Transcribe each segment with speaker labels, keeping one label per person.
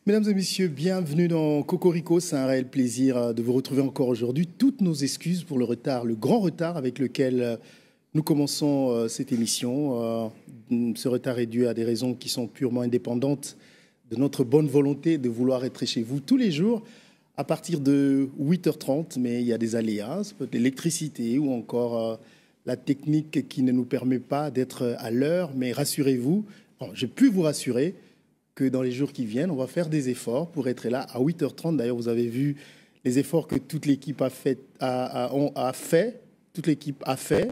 Speaker 1: Mesdames et messieurs, bienvenue dans Cocorico. C'est un réel plaisir de vous retrouver encore aujourd'hui. Toutes nos excuses pour le retard, le grand retard avec lequel nous commençons cette émission. Ce retard est dû à des raisons qui sont purement indépendantes de notre bonne volonté de vouloir être chez vous tous les jours à partir de 8h30. Mais il y a des aléas, ça peut être l'électricité ou encore la technique qui ne nous permet pas d'être à l'heure. Mais rassurez-vous, je puis vous rassurer que dans les jours qui viennent, on va faire des efforts pour être là à 8h30. D'ailleurs, vous avez vu les efforts que toute l'équipe a fait. Toute l'équipe a fait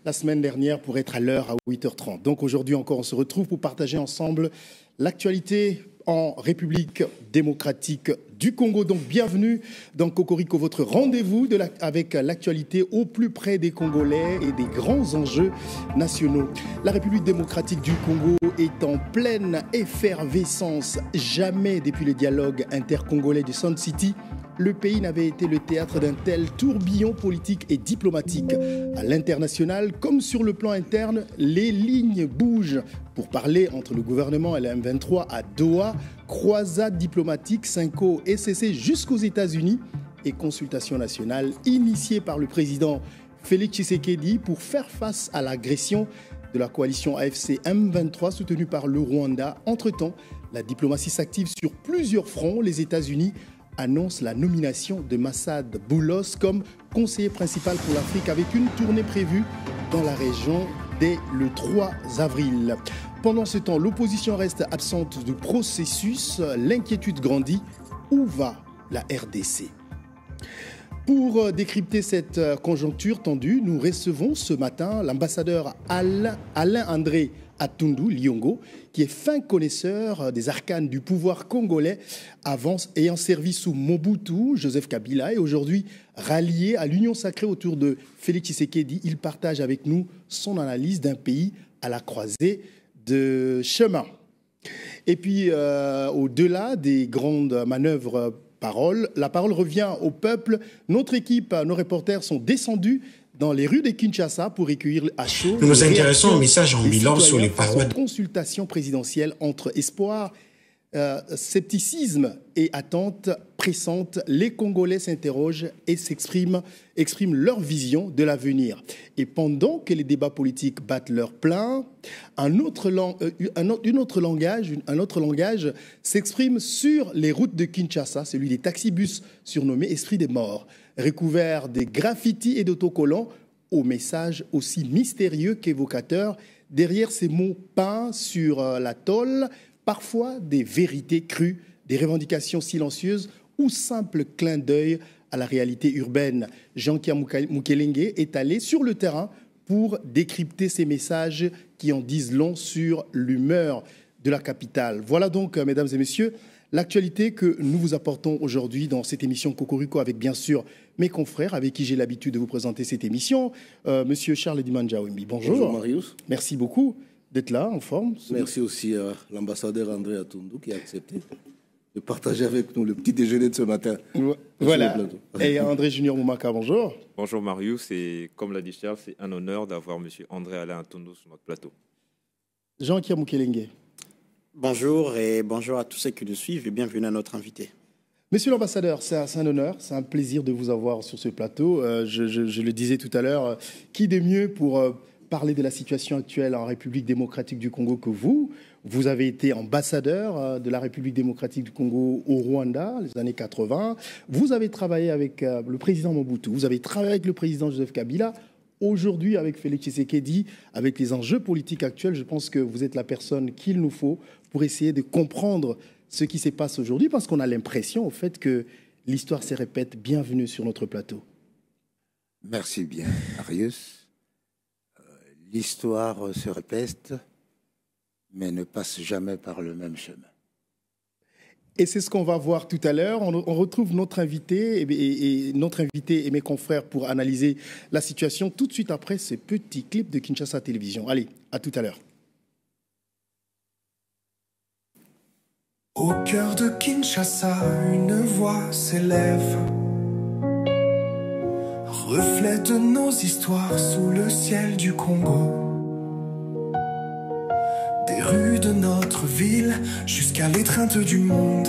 Speaker 1: la semaine dernière pour être à l'heure à 8h30. Donc aujourd'hui encore, on se retrouve pour partager ensemble l'actualité en République démocratique du Congo. Donc bienvenue dans Cocorico, votre rendez-vous avec l'actualité au plus près des Congolais et des grands enjeux nationaux. La République démocratique du Congo est en pleine effervescence. Jamais depuis le dialogue intercongolais du Sun City, le pays n'avait été le théâtre d'un tel tourbillon politique et diplomatique. À l'international, comme sur le plan interne, les lignes bougent. Pour parler entre le gouvernement et la M23 à Doha, croisade diplomatique, Cinco et CC jusqu'aux États-Unis et consultation nationale initiée par le président Félix Tshisekedi pour faire face à l'agression de la coalition AFC M23 soutenue par le Rwanda. Entre-temps, la diplomatie s'active sur plusieurs fronts. Les États-Unis annonce la nomination de Massad Boulos comme conseiller principal pour l'Afrique avec une tournée prévue dans la région dès le 3 avril. Pendant ce temps, l'opposition reste absente du processus. L'inquiétude grandit. Où va la RDC ? Pour décrypter cette conjoncture tendue, nous recevons ce matin l'ambassadeur Alain-André Atundu Liongo, qui est fin connaisseur des arcanes du pouvoir congolais, ayant servi sous Mobutu, Joseph Kabila, et aujourd'hui rallié à l'union sacrée autour de Félix Tshisekedi. Il partage avec nous son analyse d'un pays à la croisée de chemins. Et puis, au-delà des grandes manœuvres la parole revient au peuple. Notre équipe, nos reporters sont descendus dans les rues de Kinshasa pour recueillir à chaud.
Speaker 2: Nous nous intéressons au message ambulant sur les parois
Speaker 1: de consultation présidentielle entre espoir, scepticisme et attente pressante. Les Congolais s'interrogent et expriment leur vision de l'avenir. Et pendant que les débats politiques battent leur plein, un autre langage s'exprime sur les routes de Kinshasa, celui des taxibus surnommés Esprit des morts, recouverts des graffitis et d'autocollants au message aussi mystérieux qu'évocateur. Derrière ces mots peints sur la tôle, parfois des vérités crues, des revendications silencieuses ou simples clins d'œil à la réalité urbaine. Jean-Pierre Mukelenge est allé sur le terrain pour décrypter ces messages qui en disent long sur l'humeur de la capitale. Voilà donc, mesdames et messieurs, l'actualité que nous vous apportons aujourd'hui dans cette émission Cocorico avec bien sûr mes confrères avec qui j'ai l'habitude de vous présenter cette émission. Monsieur Charles Dimandjaouimbi, bonjour.
Speaker 3: Bonjour Marius.
Speaker 1: Merci beaucoup d'être là, en forme.
Speaker 3: Merci aussi à l'ambassadeur André Atundu qui a accepté de partager avec nous le petit déjeuner de ce matin.
Speaker 1: Voilà. Et André Junior Moumaka, bonjour.
Speaker 4: Bonjour Marius, et comme l'a dit Charles, c'est un honneur d'avoir M. André Alain Atundu sur notre plateau.
Speaker 1: Jean-Pierre Mukelenge.
Speaker 5: Bonjour et bonjour à tous ceux qui nous suivent et bienvenue à notre invité.
Speaker 1: Monsieur l'ambassadeur, c'est un honneur, c'est un plaisir de vous avoir sur ce plateau. Je le disais tout à l'heure, qui de mieux pour parler de la situation actuelle en République démocratique du Congo que vous ? Vous avez été ambassadeur de la République démocratique du Congo au Rwanda, les années 80. Vous avez travaillé avec le président Mobutu, vous avez travaillé avec le président Joseph Kabila. Aujourd'hui, avec Félix Tshisekedi, avec les enjeux politiques actuels, je pense que vous êtes la personne qu'il nous faut pour essayer de comprendre ce qui se passe aujourd'hui, parce qu'on a l'impression, au fait, que l'histoire se répète. Bienvenue sur notre plateau.
Speaker 6: Merci bien, Marius. L'histoire se répète, mais ne passe jamais par le même chemin.
Speaker 1: Et c'est ce qu'on va voir tout à l'heure. On retrouve notre invité et mes confrères pour analyser la situation tout de suite après ce petit clip de Kinshasa Télévision. Allez, à tout à l'heure.
Speaker 7: Au cœur de Kinshasa, une voix s'élève, reflet de nos histoires sous le ciel du Congo. Des rues de notre ville jusqu'à l'étreinte du monde.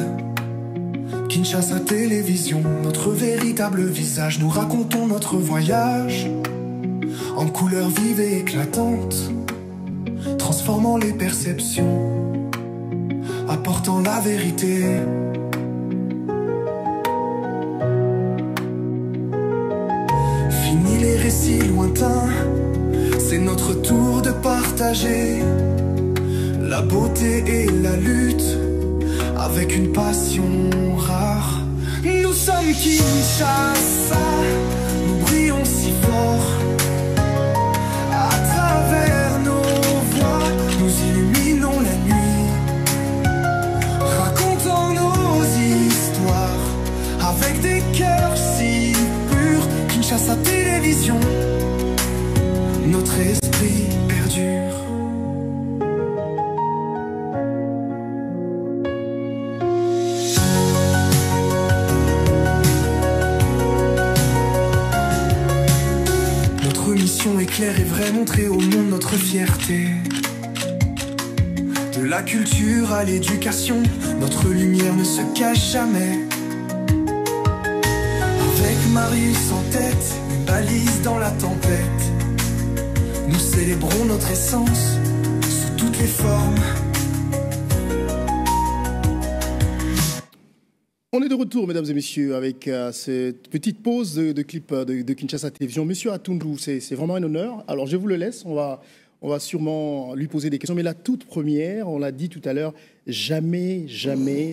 Speaker 7: Kinshasa Télévision, notre véritable visage. Nous racontons notre voyage en couleurs vives et éclatantes, transformant les perceptions, apportant la vérité. Fini les récits lointains, c'est notre tour de partager la beauté et la lutte avec une passion rare. Nous sommes Kinshasa, nous brillons si fort. À travers nos voix, nous illuminons la nuit, racontant nos histoires avec des cœurs si purs. Kinshasa Télévision, notre esprit perdure. Notre mission est claire et vraie, montrer au monde notre fierté. De la culture à l'éducation, notre lumière ne se cache jamais. Avec Marius en tête, une balise dans la tempête, nous célébrons notre essence sous toutes les formes.
Speaker 1: On est de retour, mesdames et messieurs, avec cette petite pause de clip de Kinshasa Télévision. Monsieur Atundou, c'est vraiment un honneur. Alors, je vous le laisse. On va sûrement lui poser des questions. Mais la toute première, on l'a dit tout à l'heure, jamais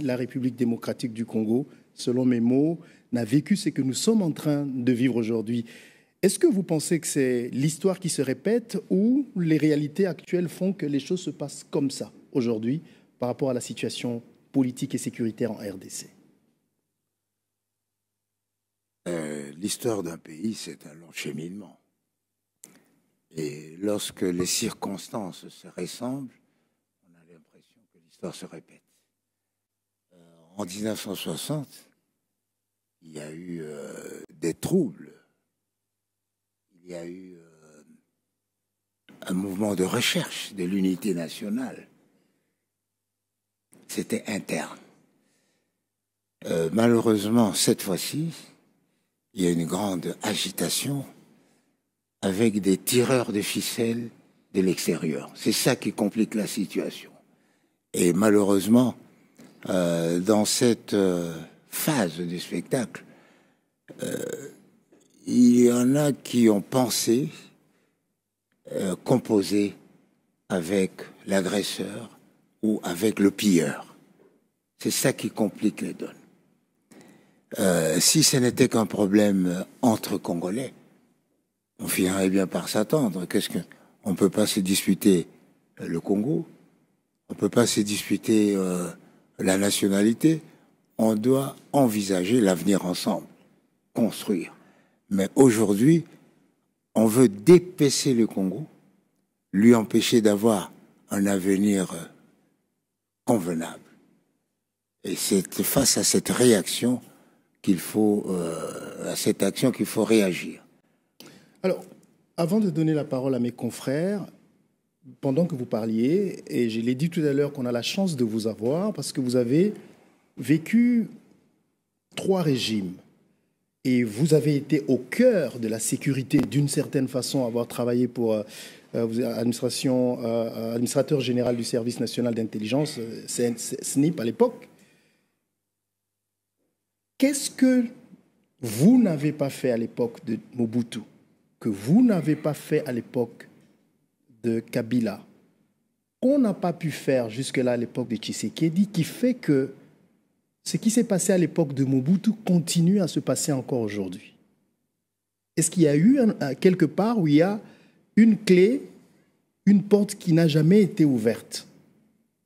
Speaker 1: la République démocratique du Congo, selon mes mots, n'a vécu ce que nous sommes en train de vivre aujourd'hui. Est-ce que vous pensez que c'est l'histoire qui se répète ou les réalités actuelles font que les choses se passent comme ça aujourd'hui par rapport à la situation politique et sécuritaire en RDC?
Speaker 6: L'histoire d'un pays, c'est un long cheminement. Et lorsque les circonstances se ressemblent, on a l'impression que l'histoire se répète. En 1960, il y a eu des troubles. Il y a eu un mouvement de recherche de l'unité nationale. C'était interne. Malheureusement, cette fois-ci, il y a une grande agitation avec des tireurs de ficelles de l'extérieur. C'est ça qui complique la situation. Et malheureusement, dans cette phase du spectacle, il y en a qui ont pensé composer avec l'agresseur ou avec le pilleur. C'est ça qui complique les donnes. Si ce n'était qu'un problème entre Congolais, on finirait bien par s'attendre. On ne peut pas se disputer le Congo, on ne peut pas se disputer la nationalité. On doit envisager l'avenir ensemble, construire. Mais aujourd'hui, on veut dépecer le Congo, lui empêcher d'avoir un avenir convenable. Et c'est face à cette réaction qu'il faut, à cette action qu'il faut réagir.
Speaker 1: Alors, avant de donner la parole à mes confrères, pendant que vous parliez, et je l'ai dit tout à l'heure qu'on a la chance de vous avoir, parce que vous avez vécu 3 régimes. Et vous avez été au cœur de la sécurité, d'une certaine façon, avoir travaillé pour administrateur général du Service national d'intelligence, SNIP à l'époque. Qu'est-ce que vous n'avez pas fait à l'époque de Mobutu, que vous n'avez pas fait à l'époque de Kabila, qu'on n'a pas pu faire jusque-là à l'époque de Tshisekedi, qui fait que ce qui s'est passé à l'époque de Mobutu continue à se passer encore aujourd'hui? Est-ce qu'il y a eu quelque part où il y a une clé, une porte qui n'a jamais été ouverte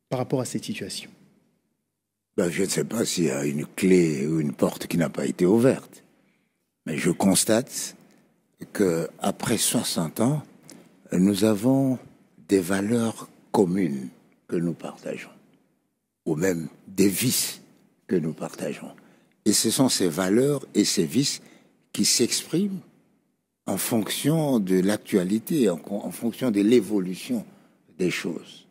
Speaker 1: par rapport à cette situation?
Speaker 6: Je ne sais pas s'il y a une clé ou une porte qui n'a pas été ouverte. Mais je constate qu'après 60 ans, nous avons des valeurs communes que nous partageons, ou même des vices que nous partageons. Et ce sont ces valeurs et ces vices qui s'expriment en fonction de l'actualité, en fonction de l'évolution des choses.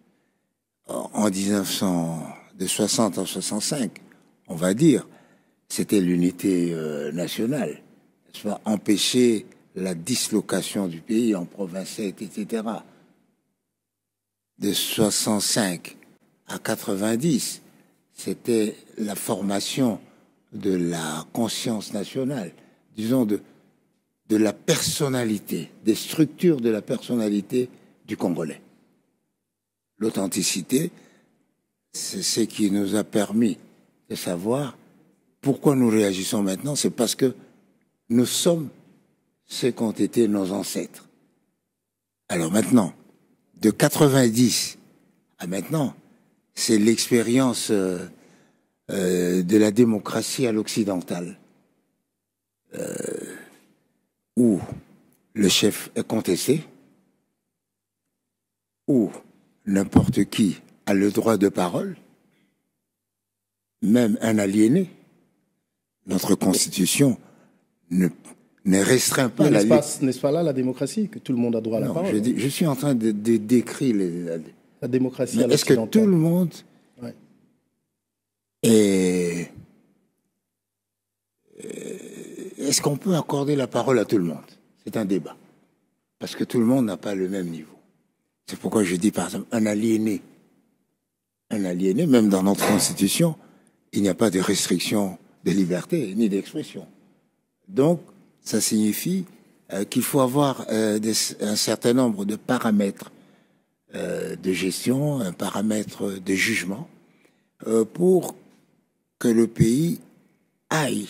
Speaker 6: en 1960 en 65, on va dire, c'était l'unité nationale, n'est-ce pas, empêcher la dislocation du pays en provinces, etc. De 65 à 90, c'était la formation de la conscience nationale, disons de la personnalité, des structures de la personnalité du Congolais. L'authenticité, c'est ce qui nous a permis de savoir pourquoi nous réagissons maintenant. C'est parce que nous sommes ce qu'ont été nos ancêtres. Alors maintenant, de 90 à maintenant, c'est l'expérience de la démocratie à l'occidentale, où le chef est contesté, où n'importe qui a le droit de parole, même un aliéné. Notre Constitution ne restreint pas la...
Speaker 1: N'est-ce pas là la démocratie, que tout le monde a droit à la parole?
Speaker 6: Je suis en train de décrire
Speaker 1: la démocratie à
Speaker 6: l'occidentale. Est-ce que tout le monde...
Speaker 1: Ouais.
Speaker 6: Est-ce qu'on peut accorder la parole à tout le monde? C'est un débat. Parce que tout le monde n'a pas le même niveau. C'est pourquoi je dis, par exemple, un aliéné, même dans notre Constitution, il n'y a pas de restriction de liberté ni d'expression. Donc, ça signifie qu'il faut avoir un certain nombre de paramètres de gestion, un paramètre de jugement, pour que le pays aille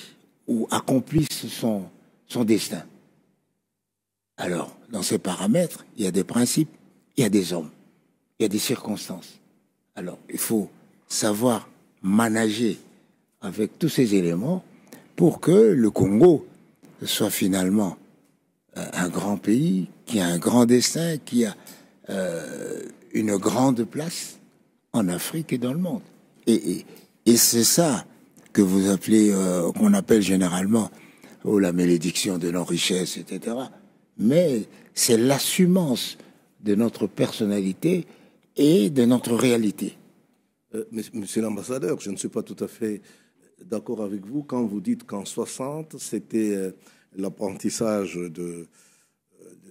Speaker 6: ou accomplisse son destin. Alors, dans ces paramètres, il y a des principes, il y a des hommes, il y a des circonstances. Alors, il faut savoir manager avec tous ces éléments pour que le Congo soit finalement un grand pays, qui a un grand destin, qui a une grande place en Afrique et dans le monde. Et c'est ça que vous appelez, qu'on appelle généralement la malédiction de nos richesses, etc. Mais c'est l'assumance de notre personnalité et de notre réalité.
Speaker 3: Monsieur l'ambassadeur, je ne suis pas tout à fait d'accord avec vous quand vous dites qu'en 60, c'était l'apprentissage de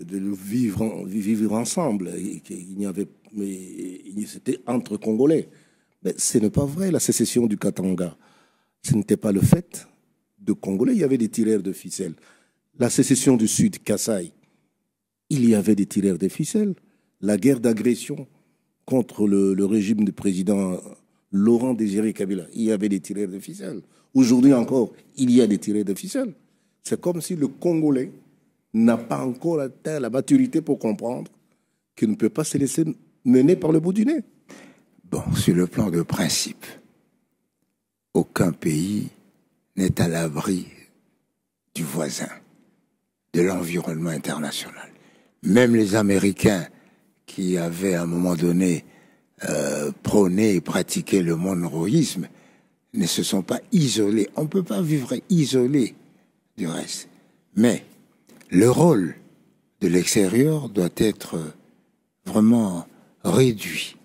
Speaker 3: vivre ensemble. Et qu'il n'y avait, mais c'était entre Congolais. Mais ce n'est pas vrai, la sécession du Katanga. Ce n'était pas le fait de Congolais, il y avait des tireurs de ficelles. La sécession du Sud, Kasaï, il y avait des tireurs de ficelles. La guerre d'agression contre le régime du président Laurent Désiré Kabila, il y avait des tireurs de ficelles. Aujourd'hui encore, il y a des tireurs de ficelles. C'est comme si le Congolais n'a pas encore atteint la maturité pour comprendre qu'il ne peut pas se laisser mener par le bout du nez.
Speaker 6: Bon, sur le plan de principe, aucun pays n'est à l'abri du voisin, de l'environnement international. Même les Américains qui avaient à un moment donné prôné et pratiqué le monroïsme ne se sont pas isolés. On ne peut pas vivre isolé du reste. Mais le rôle de l'extérieur doit être vraiment réduit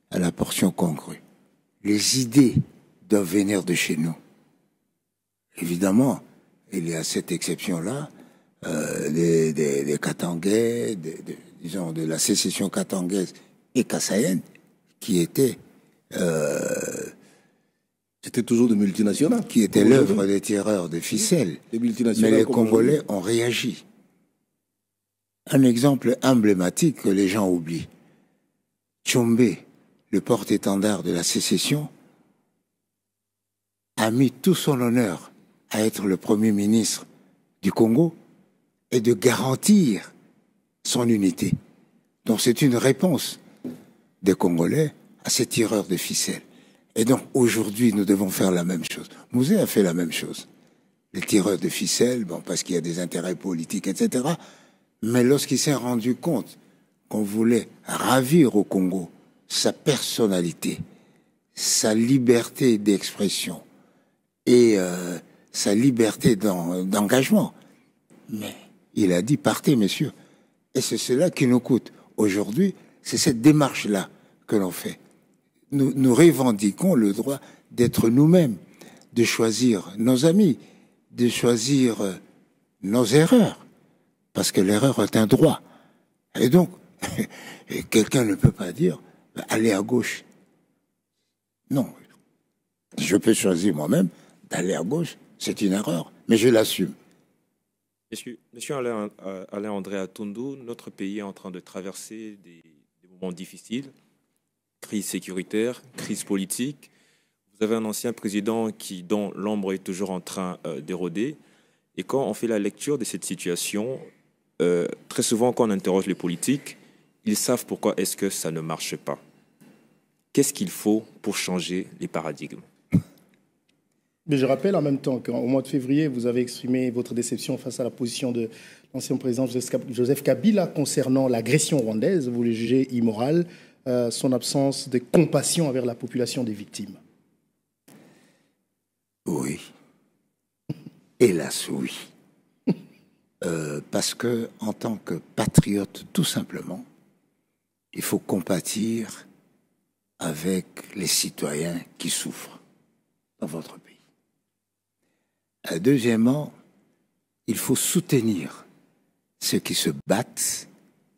Speaker 6: à la portion congrue. Les idées doivent venir de chez nous. Évidemment, il y a cette exception-là, des Katangais, disons de la sécession katangaise et kassaïenne, qui étaient...
Speaker 3: C'était toujours de multinationales.
Speaker 6: Qui étaient l'œuvre des tireurs de ficelles. Mais les Congolais ont réagi. Un exemple emblématique que les gens oublient. Tchombe, le porte-étendard de la sécession, a mis tout son honneur à être le premier ministre du Congo et de garantir son unité. Donc c'est une réponse des Congolais à ces tireurs de ficelles. Et donc aujourd'hui, nous devons faire la même chose. Mouzé a fait la même chose. Les tireurs de ficelles, bon, parce qu'il y a des intérêts politiques, etc. Mais lorsqu'il s'est rendu compte qu'on voulait ravir au Congo sa personnalité, sa liberté d'expression et sa liberté d'engagement, mais il a dit, partez, messieurs. Et c'est cela qui nous coûte. Aujourd'hui, c'est cette démarche-là que l'on fait. nous revendiquons le droit d'être nous-mêmes, de choisir nos amis, de choisir nos erreurs, parce que l'erreur est un droit. Et donc, quelqu'un ne peut pas dire aller à gauche. Non, je peux choisir moi-même d'aller à gauche, c'est une erreur, mais je l'assume.
Speaker 4: Monsieur Alain André Atundu, notre pays est en train de traverser des moments difficiles, crise sécuritaire, crise politique. Vous avez un ancien président dont l'ombre est toujours en train d'éroder. Et quand on fait la lecture de cette situation, très souvent quand on interroge les politiques, ils savent pourquoi est-ce que ça ne marche pas. Qu'est-ce qu'il faut pour changer les paradigmes?
Speaker 1: Mais je rappelle en même temps qu'au mois de février, vous avez exprimé votre déception face à la position de l'ancien président Joseph Kabila concernant l'agression rwandaise. Vous le jugez immorale, son absence de compassion envers la population des victimes.
Speaker 6: Oui. Hélas, oui. Parce que, en tant que patriote, tout simplement, il faut compatir avec les citoyens qui souffrent dans votre pays. Deuxièmement, il faut soutenir ceux qui se battent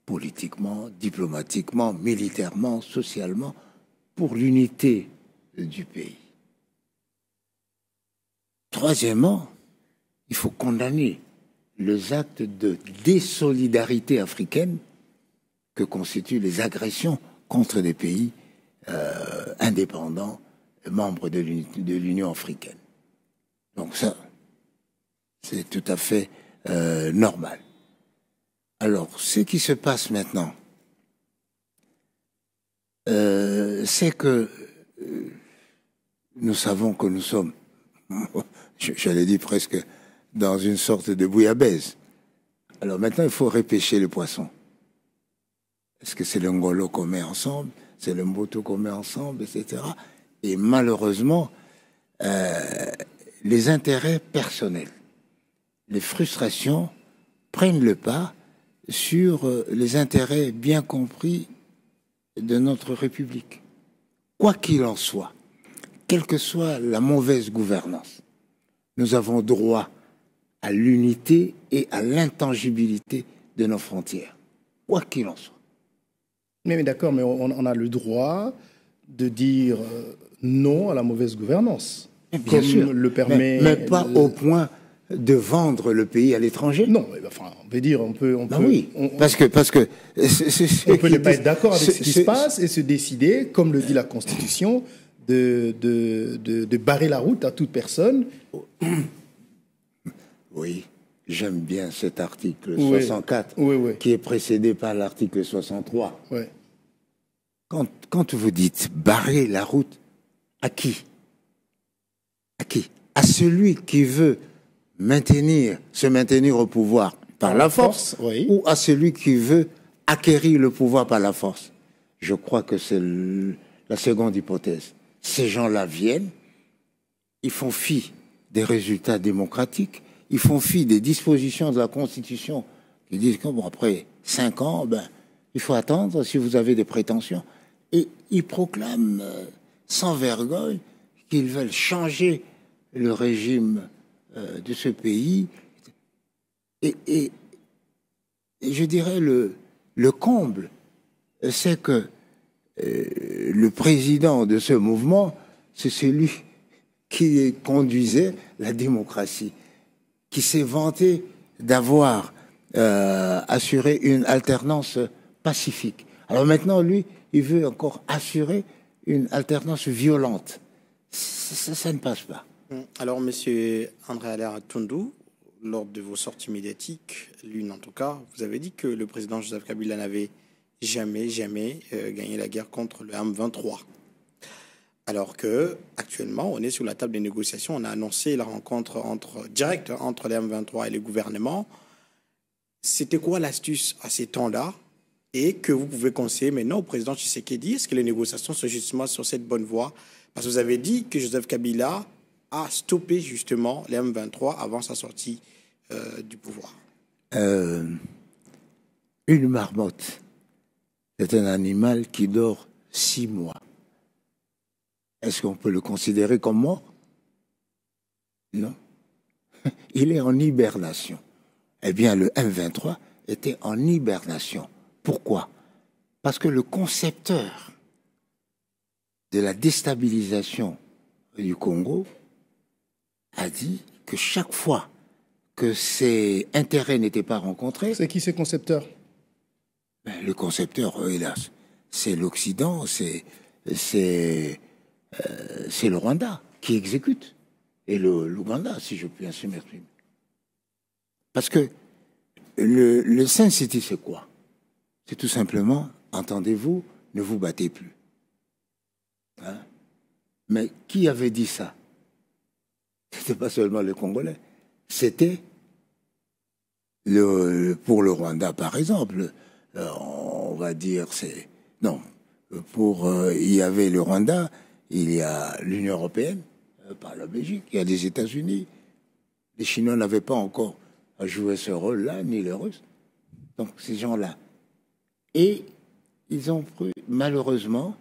Speaker 6: politiquement, diplomatiquement, militairement, socialement, pour l'unité du pays. Troisièmement, il faut condamner les actes de désolidarité africaine que constituent les agressions contre des pays indépendants, membres de l'Union africaine. Donc ça, c'est tout à fait normal. Alors, ce qui se passe maintenant, c'est que nous savons que nous sommes, j'allais dire presque, dans une sorte de bouillabaisse. Alors maintenant, il faut repêcher les poissons. Est-ce que c'est le ngolo qu'on met ensemble, c'est le mboto qu'on met ensemble, etc. Et malheureusement, les intérêts personnels, les frustrations prennent le pas sur les intérêts bien compris de notre République. Quoi qu'il en soit, quelle que soit la mauvaise gouvernance, nous avons droit à l'unité et à l'intangibilité de nos frontières, quoi qu'il en soit.
Speaker 1: Mais d'accord, mais on a le droit de dire non à la mauvaise gouvernance.
Speaker 6: Bien sûr,
Speaker 1: le permet,
Speaker 6: mais pas au point de vendre le pays à l'étranger.
Speaker 1: Non, enfin, on peut dire, on peut.
Speaker 6: Oui, parce que
Speaker 1: on peut ne pas être d'accord avec ce qui se passe et se décider, comme le dit la Constitution, de barrer la route à toute personne.
Speaker 6: Oui, j'aime bien cet article 64, qui est précédé par l'article 63.
Speaker 1: Oui.
Speaker 6: Quand vous dites barrer la route, à qui? À qui? À celui qui veut se maintenir au pouvoir par la force,
Speaker 1: oui.
Speaker 6: Ou à celui qui veut acquérir le pouvoir par la force? Je crois que c'est la seconde hypothèse. Ces gens-là viennent, ils font fi des résultats démocratiques, ils font fi des dispositions de la Constitution qui disent que bon, après 5 ans, il faut attendre si vous avez des prétentions. Et ils proclament sans vergogne qu'ils veulent changer le régime de ce pays. Et je dirais le comble, c'est que le président de ce mouvement, c'est celui qui conduisait la démocratie, qui s'est vanté d'avoir assuré une alternance pacifique. Alors maintenant, lui, il veut encore assurer une alternance violente. Ça ne passe pas.
Speaker 5: Alors, monsieur André Alain Atundu, lors de vos sorties médiatiques, l'une en tout cas, vous avez dit que le président Joseph Kabila n'avait jamais gagné la guerre contre le M23. Alors que actuellement, on est sur la table des négociations. On a annoncé la rencontre directe entre les M23 et le gouvernement. C'était quoi l'astuce à ces temps-là et que vous pouvez conseiller maintenant au président Tshisekedi? Est-ce que les négociations sont justement sur cette bonne voie? Parce que vous avez dit que Joseph Kabila a stoppé justement les M23 avant sa sortie du pouvoir.
Speaker 6: Une marmotte, c'est un animal qui dort 6 mois est-ce qu'on peut le considérer comme mort? Non. Il est en hibernation. Eh bien, le M23 était en hibernation. Pourquoi? Parce que le concepteur de la déstabilisation du Congo a dit que chaque fois que ses intérêts n'étaient pas rencontrés...
Speaker 1: C'est qui ces concepteurs?
Speaker 6: Le concepteur, hélas, c'est l'Occident, c'est le Rwanda qui exécute. Et l'Ouganda, si je puis ainsi m'exprimer. Parce que le Sun City, c'est quoi? C'est tout simplement, entendez-vous, ne vous battez plus. Hein? Mais qui avait dit ça? C'était pas seulement les Congolais. C'était pour le Rwanda, par exemple. On va dire, c'est... Non. Il y avait le Rwanda, il y a l'Union européenne, par la Belgique, il y a les États-Unis. Les Chinois n'avaient pas encore joué ce rôle-là, ni les Russes. Donc, ces gens-là. Et ils ont pris, malheureusement,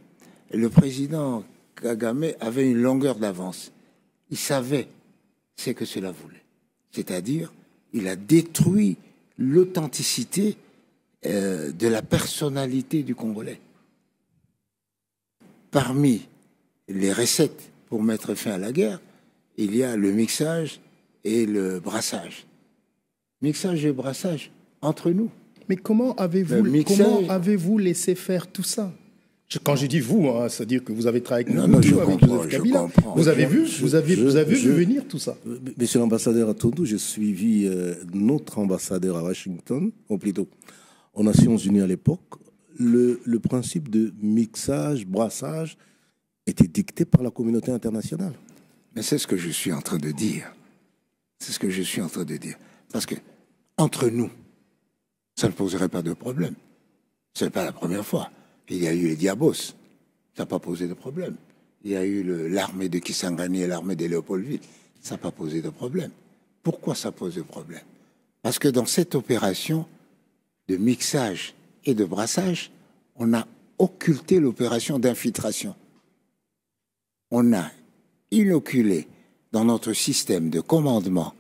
Speaker 6: le président Kagame avait une longueur d'avance. Il savait ce que cela voulait. C'est-à-dire, il a détruit l'authenticité de la personnalité du Congolais. Parmi les recettes pour mettre fin à la guerre, il y a le mixage et le brassage. Mixage et brassage entre nous.
Speaker 1: Mais comment avez-vous laissé faire tout ça? Quand je dis vous, hein, c'est-à-dire que vous avez travaillé avec Mobutu, avec Joseph Kabila. Vous avez vu venir tout ça?
Speaker 3: Monsieur l'ambassadeur à Tondo, j'ai suivi notre ambassadeur à Washington, ou plutôt aux Nations Unies à l'époque. Le principe de mixage, brassage était dicté par la communauté internationale.
Speaker 6: Mais c'est ce que je suis en train de dire. C'est ce que je suis en train de dire. Parce que, entre nous, ça ne poserait pas de problème. Ce n'est pas la première fois. Il y a eu les Diabos. Ça n'a pas posé de problème. Il y a eu l'armée de Kisangani et l'armée de Léopoldville. Ça n'a pas posé de problème. Pourquoi ça pose de problème? Parce que dans cette opération de mixage et de brassage, on a occulté l'opération d'infiltration. On a inoculé dans notre système de commandement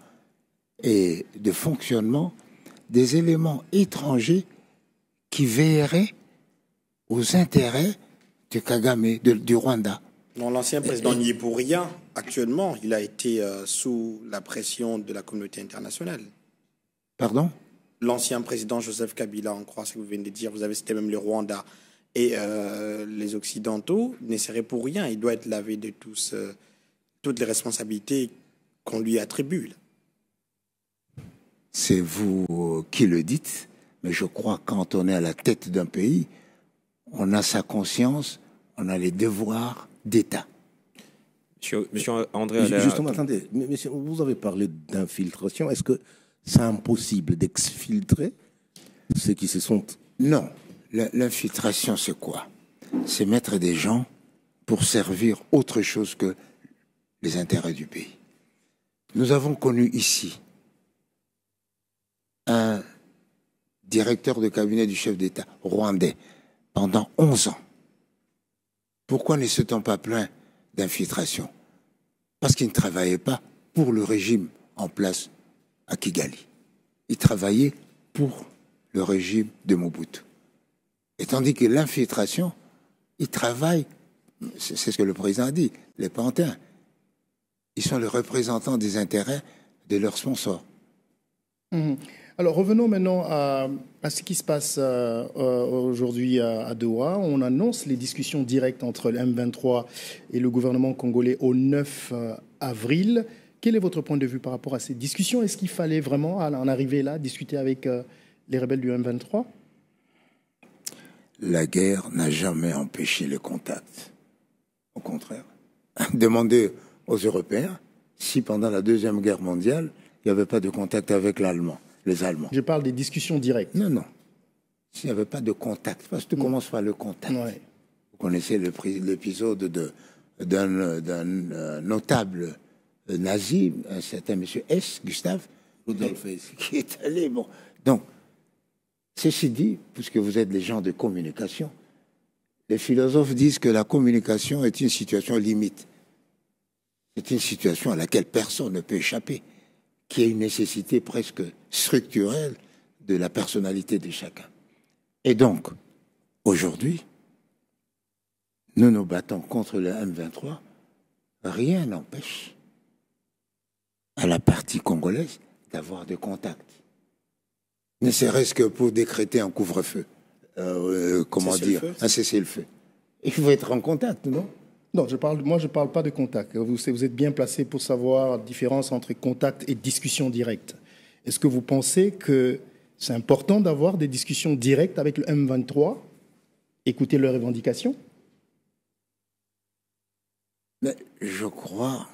Speaker 6: et de fonctionnement des éléments étrangers qui veilleraient aux intérêts de Kagame, du Rwanda.
Speaker 5: Non, l'ancien président n'y est pour rien. Actuellement, il a été sous la pression de la communauté internationale.
Speaker 6: Pardon?
Speaker 5: L'ancien président Joseph Kabila, on croit ce que vous venez de dire, vous avez cité même le Rwanda et les Occidentaux, n'est serré pour rien. Il doit être lavé de toutes les responsabilités qu'on lui attribue.
Speaker 6: C'est vous qui le dites, mais je crois que quand on est à la tête d'un pays, on a sa conscience, on a les devoirs d'État.
Speaker 4: Monsieur André Allaire...
Speaker 3: Justement, attendez, monsieur, vous avez parlé d'infiltration. Est-ce que c'est impossible d'exfiltrer ceux qui se sont...
Speaker 6: Non. L'infiltration, c'est quoi? C'est mettre des gens pour servir autre chose que les intérêts du pays. Nous avons connu ici un directeur de cabinet du chef d'État rwandais pendant 11 ans. Pourquoi ne s'est-on pas plaint d'infiltration? Parce qu'il ne travaillait pas pour le régime en place à Kigali. Il travaillait pour le régime de Mobutu. Et tandis que l'infiltration, il travaille, c'est ce que le président a dit, les pantins, ils sont les représentants des intérêts de leurs sponsors.
Speaker 1: Alors revenons maintenant à ce qui se passe aujourd'hui à Doha. On annonce les discussions directes entre le M23 et le gouvernement congolais au 9 avril. Quel est votre point de vue par rapport à ces discussions? Est-ce qu'il fallait vraiment en arriver là, discuter avec les rebelles du M23?
Speaker 6: La guerre n'a jamais empêché les contacts. Au contraire. Demandez aux Européens si pendant la Deuxième Guerre mondiale, il n'y avait pas de contact avec les Allemands.
Speaker 1: Je parle des discussions directes.
Speaker 6: Non. S'il n'y avait pas de contact, parce que tu commences par le contact. Ouais. Vous connaissez l'épisode d'un notable nazi, un certain monsieur S, Gustave, Rudolf S, qui est allé. Bon. Donc, ceci dit, puisque vous êtes des gens de communication, Les philosophes disent que la communication est une situation limite. C'est une situation à laquelle personne ne peut échapper, qui est une nécessité presque structurelle de la personnalité de chacun. Et donc, aujourd'hui, nous nous battons contre le M23. Rien n'empêche à la partie congolaise d'avoir des contacts. Ne serait-ce que pour décréter un couvre-feu. Un cessez-le-feu. Il faut être en contact, non?
Speaker 1: Non, moi je ne parle pas de contact. Vous êtes bien placé pour savoir la différence entre contact et discussion directe. Est-ce que vous pensez que c'est important d'avoir des discussions directes avec le M23, écouter leurs revendications?
Speaker 6: Mais je crois...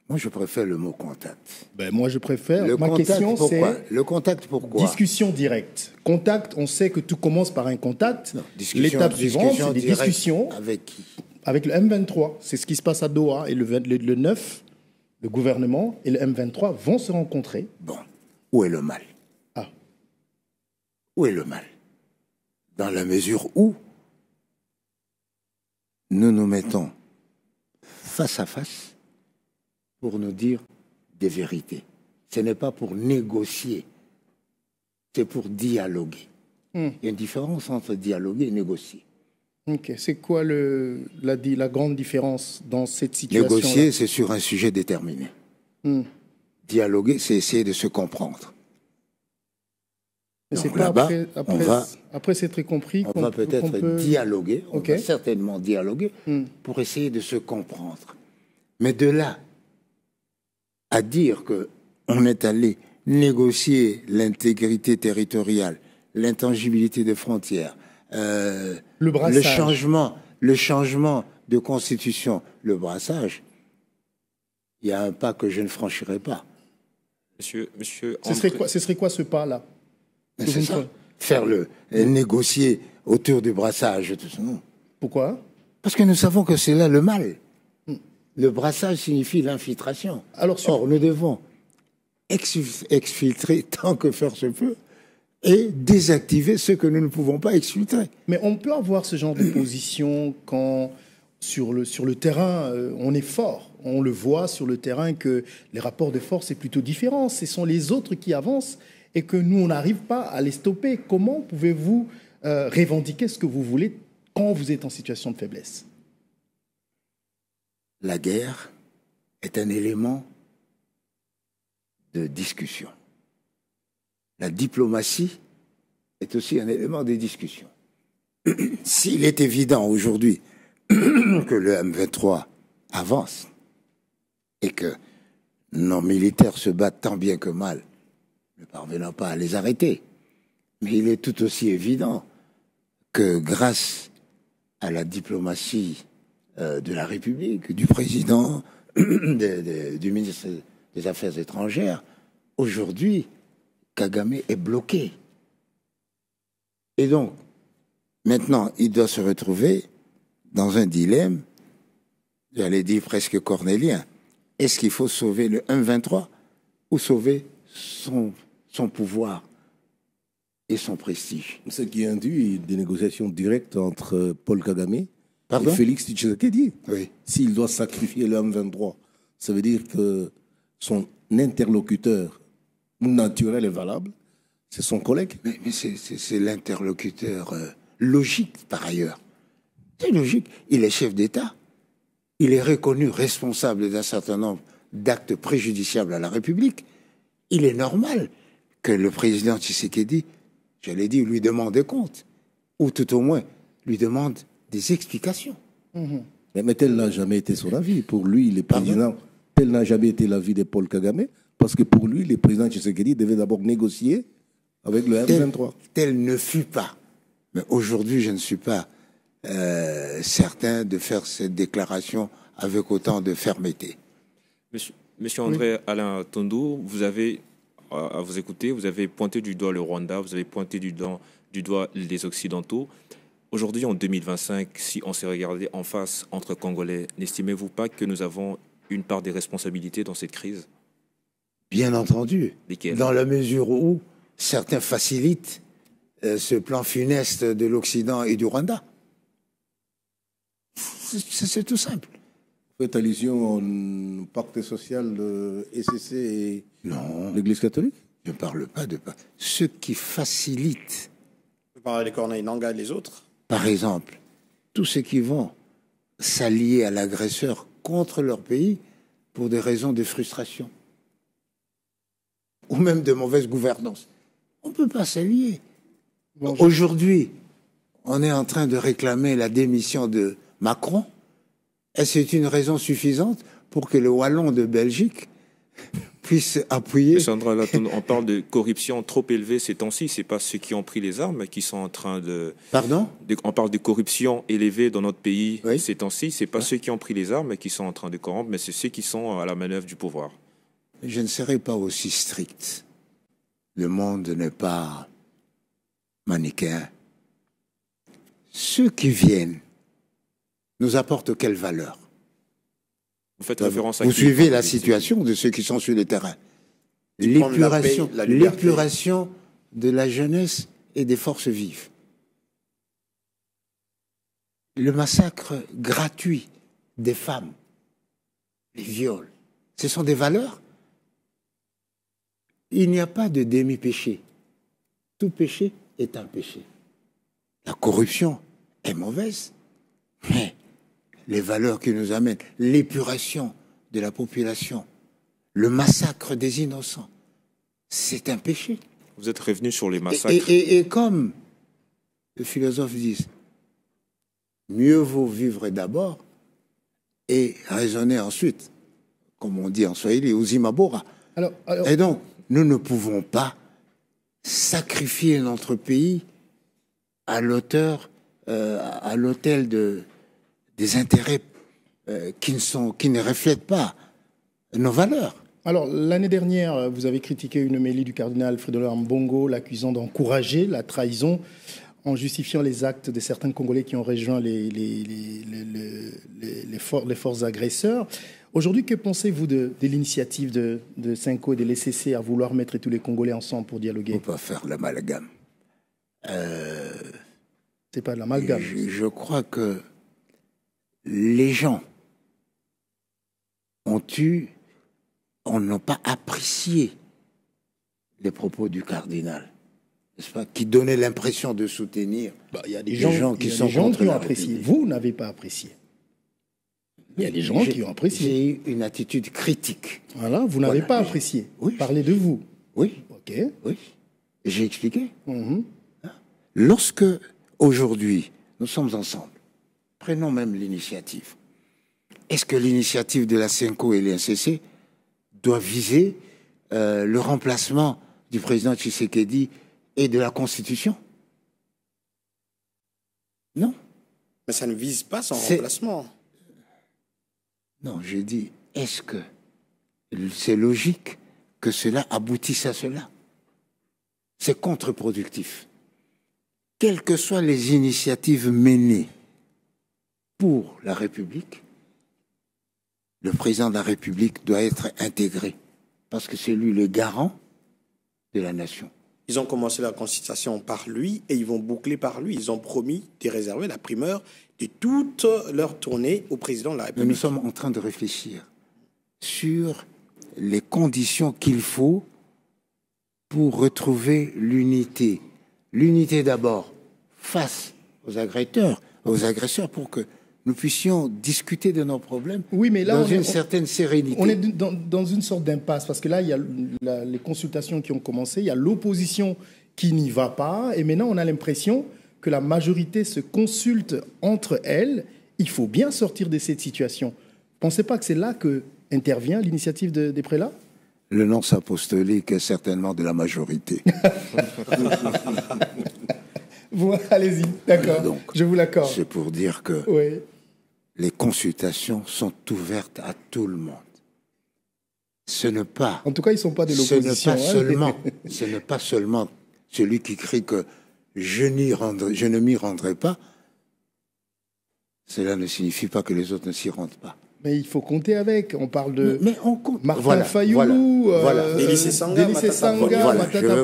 Speaker 6: Moi, je préfère le mot contact.
Speaker 1: Ben, moi, je préfère.
Speaker 6: Ma question, c'est... Le contact, pourquoi?
Speaker 1: Discussion directe. Contact, on sait que tout commence par un contact. L'étape suivante, c'est des discussions.
Speaker 6: Avec qui?
Speaker 1: Avec le M23. C'est ce qui se passe à Doha. Et le 9, le gouvernement et le M23 vont se rencontrer.
Speaker 6: Bon. Où est le mal?
Speaker 1: Ah.
Speaker 6: Où est le mal? Dans la mesure où nous nous mettons face à face pour nous dire des vérités. Ce n'est pas pour négocier, c'est pour dialoguer. Il y a une différence entre dialoguer et négocier.
Speaker 1: Ok. C'est quoi la grande différence dans cette situation?
Speaker 6: Négocier, c'est sur un sujet déterminé. Dialoguer, c'est essayer de se comprendre.
Speaker 1: Mais c'est pas après c'est compris
Speaker 6: on va peut-être dialoguer, on va certainement dialoguer pour essayer de se comprendre. Mais de là à dire qu'on est allé négocier l'intégrité territoriale, l'intangibilité des frontières, le changement de constitution, le brassage, il y a un pas que je ne franchirai pas.
Speaker 4: Monsieur
Speaker 1: ce serait quoi ce pas-là?
Speaker 6: C'est ça. Négocier autour du brassage. Tout ça.
Speaker 1: Pourquoi?
Speaker 6: Parce que nous savons que c'est là le mal. Le brassage signifie l'infiltration. Or, nous devons exfiltrer tant que faire se peut et désactiver ce que nous ne pouvons pas exfiltrer.
Speaker 1: Mais on peut avoir ce genre de position quand, sur le terrain, on est fort. On le voit sur le terrain que les rapports de force sont plutôt différents. Ce sont les autres qui avancent et que nous, on n'arrive pas à les stopper. Comment pouvez-vous revendiquer ce que vous voulez quand vous êtes en situation de faiblesse?
Speaker 6: La guerre est un élément de discussion. La diplomatie est aussi un élément de discussion. S'il est évident aujourd'hui que le M23 avance et que nos militaires se battent tant bien que mal, ne parvenant pas à les arrêter, mais il est tout aussi évident que grâce à la diplomatie de la République, du président, du ministre des Affaires étrangères, aujourd'hui, Kagame est bloqué. Et donc, maintenant, il doit se retrouver dans un dilemme, j'allais dire presque cornélien. Est-ce qu'il faut sauver le M23 ou sauver son pouvoir et son prestige?
Speaker 3: Ce qui induit des négociations directes entre Paul Kagame et Félix Tshisekedi.
Speaker 6: Oui.
Speaker 3: S'il doit sacrifier le M23, ça veut dire que son interlocuteur naturel et valable, c'est son collègue.
Speaker 6: Mais c'est l'interlocuteur logique, par ailleurs. C'est logique. Il est chef d'État. Il est reconnu responsable d'un certain nombre d'actes préjudiciables à la République. Il est normal que le président Tshisekedi, j'allais dire, lui demande des comptes. Ou tout au moins, lui demande des explications.
Speaker 3: Mais tel n'a jamais été son avis. Pour lui, les présidents, tel n'a jamais été l'avis de Paul Kagame, parce que pour lui, les présidents Tshisekedi devaient d'abord négocier avec le M23.
Speaker 6: Tel ne fut pas. Mais aujourd'hui, je ne suis pas certain de faire cette déclaration avec autant de fermeté.
Speaker 4: Monsieur André Alain Tondou, vous avez, à vous écouter, vous avez pointé du doigt le Rwanda, vous avez pointé du doigt les Occidentaux. Aujourd'hui, en 2025, si on s'est regardé en face entre Congolais, n'estimez-vous pas que nous avons une part des responsabilités dans cette crise?
Speaker 6: Bien entendu.
Speaker 4: Lesquelles?
Speaker 6: Dans la mesure où certains facilitent ce plan funeste de l'Occident et du Rwanda. C'est tout simple.
Speaker 3: Vous faites allusion au pacte social de SCC et
Speaker 6: Non,
Speaker 3: l'Église catholique?
Speaker 6: je ne parle pas de... Ceux qui facilitent,
Speaker 5: Vous parlez des Corneille Nangaa et les autres.
Speaker 6: par exemple, tous ceux qui vont s'allier à l'agresseur contre leur pays pour des raisons de frustration ou même de mauvaise gouvernance. On ne peut pas s'allier.
Speaker 1: Bon,
Speaker 6: Aujourd'hui, on est en train de réclamer la démission de Macron. Et c'est une raison suffisante pour que le Wallon de Belgique puisse appuyer.
Speaker 4: Sandra, là, on parle de corruption trop élevée ces temps-ci. C'est pas ceux qui ont pris les armes qui sont en train de...
Speaker 6: Pardon?
Speaker 4: On parle de corruption élevée dans notre pays
Speaker 6: Oui.
Speaker 4: ces temps-ci. C'est pas ceux qui ont pris les armes qui sont en train de corrompre, mais c'est ceux qui sont à la manœuvre du pouvoir.
Speaker 6: Je ne serai pas aussi strict. Le monde n'est pas manichéen. Ceux qui viennent nous apportent quelle valeur?
Speaker 4: Vous faites référence à
Speaker 6: Vous
Speaker 4: qui?
Speaker 6: suivez la situation de ceux qui sont sur le terrain.
Speaker 5: prendre la paix, la liberté.
Speaker 6: L'épuration de la jeunesse et des forces vives. Le massacre gratuit des femmes, les viols, ce sont des valeurs. Il n'y a pas de demi-péché. Tout péché est un péché. La corruption est mauvaise, mais les valeurs qui nous amènent, l'épuration de la population, le massacre des innocents, c'est un péché.
Speaker 4: Vous êtes revenu sur les massacres.
Speaker 6: Et comme les philosophes disent, mieux vaut vivre d'abord et raisonner ensuite, comme on dit en Swahili, uzimabora.
Speaker 1: alors,
Speaker 6: Et donc, nous ne pouvons pas sacrifier notre pays à l'autel des intérêts qui ne reflètent pas nos valeurs.
Speaker 1: Alors, l'année dernière, vous avez critiqué une hommélie du cardinal Fridolin Ambongo, l'accusant d'encourager la trahison en justifiant les actes de certains Congolais qui ont rejoint les forces agresseurs. Aujourd'hui, que pensez-vous de l'initiative de Senko et de l'ECC à vouloir mettre tous les Congolais ensemble pour
Speaker 6: Il ne
Speaker 1: dialoguer?
Speaker 6: faut pas faire l'amalgame.
Speaker 1: C'est pas de l'amalgame.
Speaker 6: Je crois que les gens n'ont pas apprécié les propos du cardinal, n'est-ce pas, qui donnaient l'impression de soutenir.
Speaker 1: Il y a des
Speaker 6: les
Speaker 1: gens,
Speaker 6: gens qui sont contre
Speaker 1: ont
Speaker 6: la
Speaker 1: apprécié.
Speaker 6: République.
Speaker 1: Vous n'avez pas apprécié. Il y a des gens qui ont apprécié.
Speaker 6: J'ai eu une attitude critique.
Speaker 1: Voilà, vous n'avez
Speaker 6: Voilà.
Speaker 1: pas apprécié.
Speaker 6: Oui.
Speaker 1: Parlez de vous.
Speaker 6: Oui,
Speaker 1: OK.
Speaker 6: oui. J'ai expliqué.
Speaker 1: Mhm.
Speaker 6: Lorsque, aujourd'hui, nous sommes ensemble, prenons même l'initiative. Est-ce que l'initiative de la Senko et l'INCC doit viser le remplacement du président Tshisekedi et de la Constitution? Non.
Speaker 5: Mais ça ne vise pas son
Speaker 6: C'est-
Speaker 5: remplacement.
Speaker 6: Non, j'ai dit, est-ce que c'est logique que cela aboutisse à cela? C'est contre-productif. Quelles que soient les initiatives menées pour la République, le président de la République doit être intégré, parce que c'est lui le garant de la nation.
Speaker 5: Ils ont commencé la consultation par lui et ils vont boucler par lui. Ils ont promis de réserver la primeur de toute leur tournée au président de la
Speaker 6: Mais
Speaker 5: République.
Speaker 6: nous sommes en train de réfléchir sur les conditions qu'il faut pour retrouver l'unité. L'unité d'abord face aux agresseurs pour que nous puissions discuter de nos problèmes
Speaker 1: Oui, mais là,
Speaker 6: dans une certaine sérénité.
Speaker 1: On est dans une sorte d'impasse parce que là, il y a les consultations qui ont commencé, il y a l'opposition qui n'y va pas, et maintenant on a l'impression que la majorité se consulte entre elles. Il faut bien sortir de cette situation. Pensez pas que c'est là que intervient l'initiative des prélats?
Speaker 6: Le nonce apostolique est certainement de la majorité.
Speaker 1: Vous, allez-y, d'accord,
Speaker 6: Donc,
Speaker 1: je vous l'accorde.
Speaker 6: C'est pour dire que
Speaker 1: Oui.
Speaker 6: les consultations sont ouvertes à tout le monde. Ce n'est pas...
Speaker 1: En tout cas, ils ne sont pas de
Speaker 6: Ce n'est
Speaker 1: l'opposition.
Speaker 6: pas
Speaker 1: hein.
Speaker 6: seulement, ce n'est pas seulement celui qui crie que je ne m'y rendrai pas. Cela ne signifie pas que les autres ne s'y rendent pas.
Speaker 1: Mais il faut compter avec. On parle de
Speaker 6: Mais on compte.
Speaker 1: Martin Fayoulou,
Speaker 5: Délice Sanga,
Speaker 1: Matata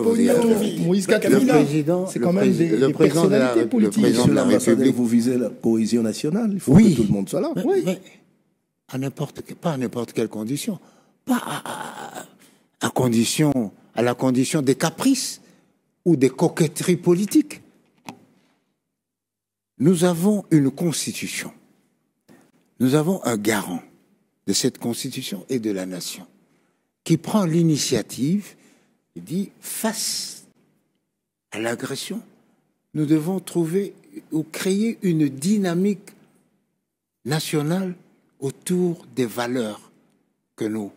Speaker 1: Ponyo, Moïse Katumbi. C'est quand même des personnalités politiques.
Speaker 3: Le président de la République, vous visez la cohésion nationale. Il faut que tout le monde soit là.
Speaker 6: Mais pas à n'importe quelle condition. Pas à la condition des caprices ou des coquetteries politiques. Nous avons une constitution. Nous avons un garant de cette constitution et de la nation qui prend l'initiative et dit, face à l'agression, nous devons trouver ou créer une dynamique nationale autour des valeurs que nous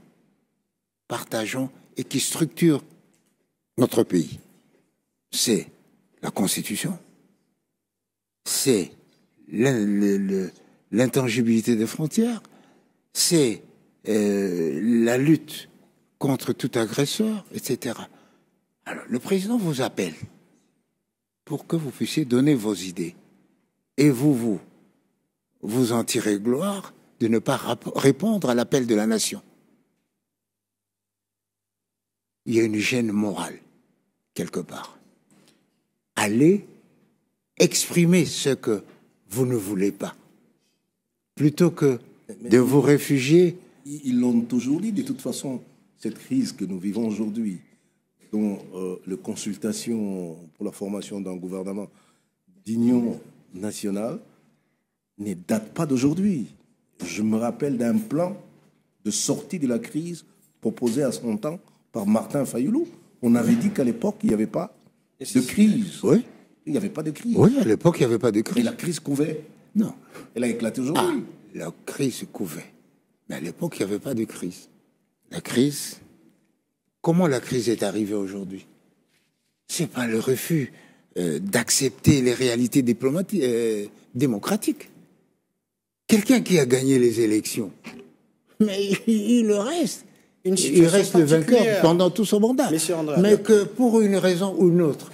Speaker 6: partageons et qui structurent notre pays. C'est la Constitution, c'est l'intangibilité des frontières, c'est la lutte contre tout agresseur, etc. Alors, le président vous appelle pour que vous puissiez donner vos idées. Et vous en tirez gloire de ne pas répondre à l'appel de la nation. Il y a une gêne morale, quelque part. Allez exprimer ce que vous ne voulez pas, plutôt que de vous réfugier.
Speaker 3: Ils l'ont toujours dit, de toute façon, cette crise que nous vivons aujourd'hui, dont les consultations pour la formation d'un gouvernement d'union nationale, ne date pas d'aujourd'hui. Je me rappelle d'un plan de sortie de la crise proposé à son temps par Martin Fayoulou. On avait dit qu'à l'époque, il n'y avait pas de crise.
Speaker 6: Oui.
Speaker 3: Il n'y avait pas de crise.
Speaker 6: Oui, à l'époque, il n'y avait pas de crise.
Speaker 3: Et la crise couvait.
Speaker 6: Non.
Speaker 3: Elle a éclaté aujourd'hui.
Speaker 6: La crise couvait. Mais à l'époque, il n'y avait pas de crise. La crise, comment la crise est arrivée aujourd'hui? C'est pas le refus d'accepter les réalités démocratiques. Quelqu'un qui a gagné les élections, mais il reste. Il reste le vainqueur pendant tout son mandat. Mais que pour une raison ou une autre,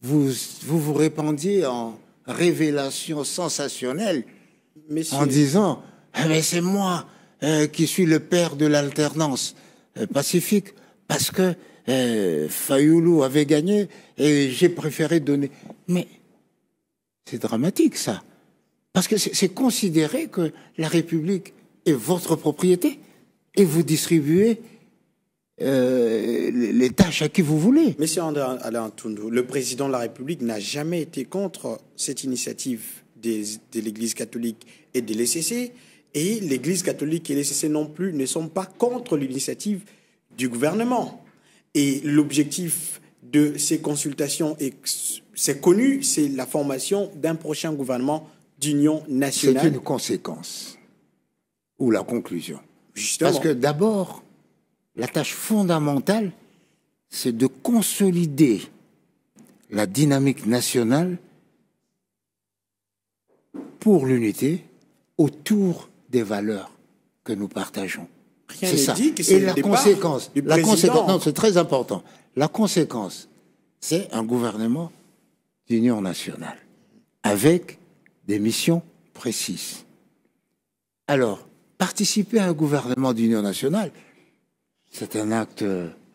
Speaker 6: vous répandiez en révélations sensationnelles en disant mais c'est moi qui suis le père de l'alternance pacifique parce que Fayoulou avait gagné et j'ai préféré donner. Mais c'est dramatique ça, parce que c'est considérer que la République est votre propriété et vous distribuez les tâches à qui vous voulez.
Speaker 5: Monsieur André Alain Toundou, le président de la République n'a jamais été contre cette initiative de l'Église catholique et de l'ECC, et l'Église catholique et l'ECC non plus ne sont pas contre l'initiative du gouvernement. Et l'objectif de ces consultations, c'est connu, c'est la formation d'un prochain gouvernement d'union nationale.
Speaker 6: C'est une conséquence ou la conclusion.
Speaker 5: Justement.
Speaker 6: Parce que d'abord, la tâche fondamentale, c'est de consolider la dynamique nationale pour l'unité autour des valeurs que nous partageons.
Speaker 5: Rien n'est
Speaker 6: ça.
Speaker 5: dit que c'est
Speaker 6: et la conséquence, non, c'est très important. La conséquence, c'est un gouvernement d'union nationale avec des missions précises. Alors, participer à un gouvernement d'union nationale, c'est un acte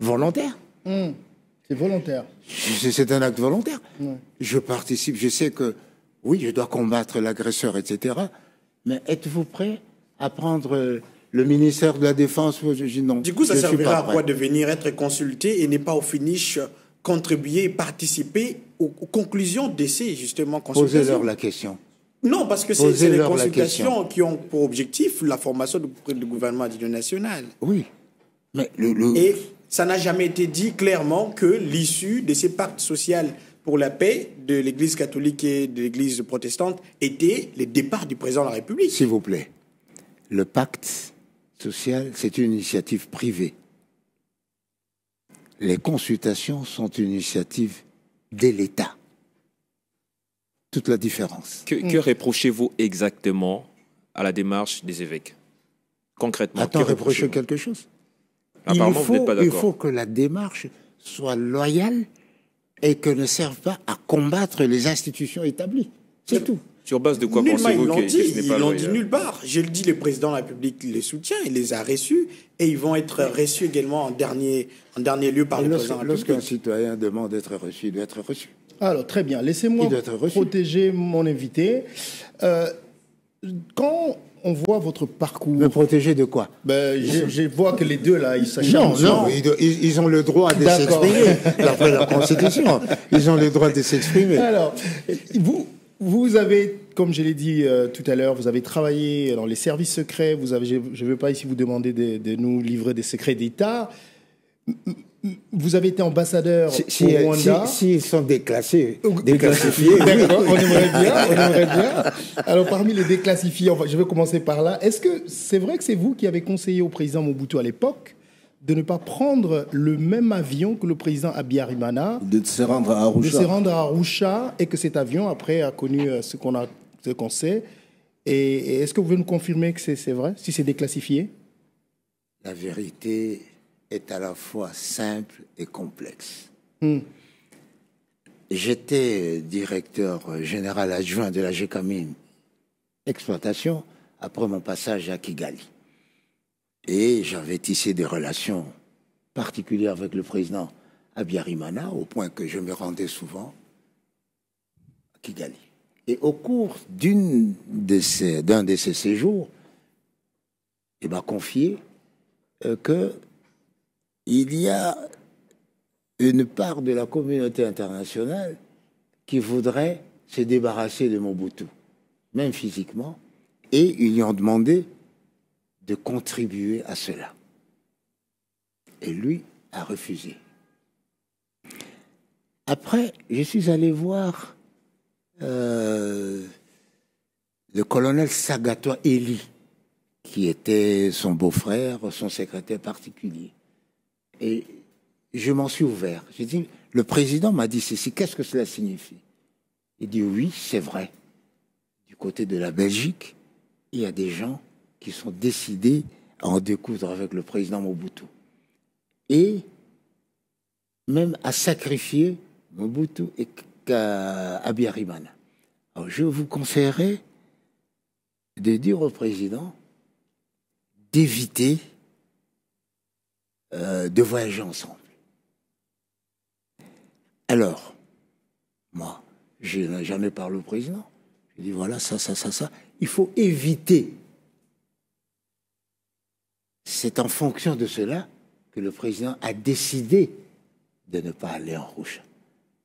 Speaker 6: volontaire.
Speaker 1: C'est volontaire.
Speaker 6: C'est un acte volontaire. Ouais. Je participe, je sais que, oui, je dois combattre l'agresseur, etc. Mais êtes-vous prêt à prendre le ministère de la Défense? Non.
Speaker 5: Du coup, ça servira à quoi de venir être consulté et n'est pas au finish contribuer, participer aux conclusions de ces, justement, consultations?
Speaker 6: Posez-leur la question.
Speaker 5: Non, parce que c'est les consultations qui ont pour objectif la formation du gouvernement d'union nationale.
Speaker 6: Oui. Mais
Speaker 5: Et ça n'a jamais été dit clairement que l'issue de ces pactes sociaux pour la paix de l'Église catholique et de l'Église protestante était le départ du président de la République.
Speaker 6: S'il vous plaît, le pacte social, c'est une initiative privée. Les consultations sont une initiative de l'État. Toute la différence.
Speaker 4: Que reprochez-vous exactement à la démarche des évêques? Concrètement,
Speaker 6: attends, reprocher quelque chose?
Speaker 4: Apparemment, vous n'êtes pas d'accord.
Speaker 6: Il faut que la démarche soit loyale et que ne serve pas à combattre les institutions établies. C'est tout.
Speaker 4: Sur base de quoi
Speaker 5: Nullement,
Speaker 4: pensez-vous
Speaker 5: ils l'ont
Speaker 4: que
Speaker 5: dit,
Speaker 4: ce n'est
Speaker 5: ils
Speaker 4: pas
Speaker 5: l'ont
Speaker 4: loyal?
Speaker 5: dit nulle part. Je le dis, le président de la République les soutient, il les a reçus, et ils vont être reçus également en dernier lieu par le président de la
Speaker 6: Lorsqu'un
Speaker 5: République.
Speaker 6: citoyen demande d'être reçu, il doit être reçu.
Speaker 1: Alors, très bien. Laissez-moi
Speaker 6: Il doit être reçu.
Speaker 1: protéger mon invité. Quand on voit votre parcours...
Speaker 6: Me protéger de quoi?
Speaker 1: Je vois que les deux, là, ils s'acharnent.
Speaker 6: Non, ils ont le droit de
Speaker 1: D'accord.
Speaker 6: s'exprimer. D'après la Constitution, ils ont le droit de s'exprimer.
Speaker 1: Alors, vous avez, comme je l'ai dit tout à l'heure, vous avez travaillé dans les services secrets. Je ne veux pas ici vous demander de nous livrer des secrets d'État. Vous avez été ambassadeur au Rwanda.
Speaker 6: S'ils sont déclassifiés, oui.
Speaker 1: D'accord, on aimerait bien. Alors, parmi les déclassifiés, je vais commencer par là. Est-ce que c'est vrai que c'est vous qui avez conseillé au président Mobutu à l'époque de ne pas prendre le même avion que le président Habyarimana,
Speaker 3: De se rendre à Arusha.
Speaker 1: de se rendre à Arusha, et que cet avion, après, a connu ce qu'on sait? Et est-ce que vous pouvez nous confirmer que c'est vrai, si c'est déclassifié?
Speaker 6: La vérité est à la fois simple et complexe. J'étais directeur général adjoint de la GECAMINE exploitation après mon passage à Kigali. Et j'avais tissé des relations particulières avec le président Habyarimana, au point que je me rendais souvent à Kigali. Et au cours d'un de ces séjours, il m'a confié qu'il y a une part de la communauté internationale qui voudrait se débarrasser de Mobutu, même physiquement, et ils lui ont demandé de contribuer à cela. Et lui a refusé. Après, je suis allé voir le colonel Sagatoa Eli, qui était son beau-frère, son secrétaire particulier. Et je m'en suis ouvert. J'ai dit, le président m'a dit ceci, qu'est-ce que cela signifie? Il dit, oui, c'est vrai. Du côté de la Belgique, il y a des gens qui sont décidés à en découdre avec le président Mobutu. Et même à sacrifier Mobutu et Habyarimana. Alors, je vous conseillerais de dire au président d'éviter de voyager ensemble. Alors, moi, j'en ai parlé au président. Je dis voilà, ça. Il faut éviter. C'est en fonction de cela que le président a décidé de ne pas aller en Arusha.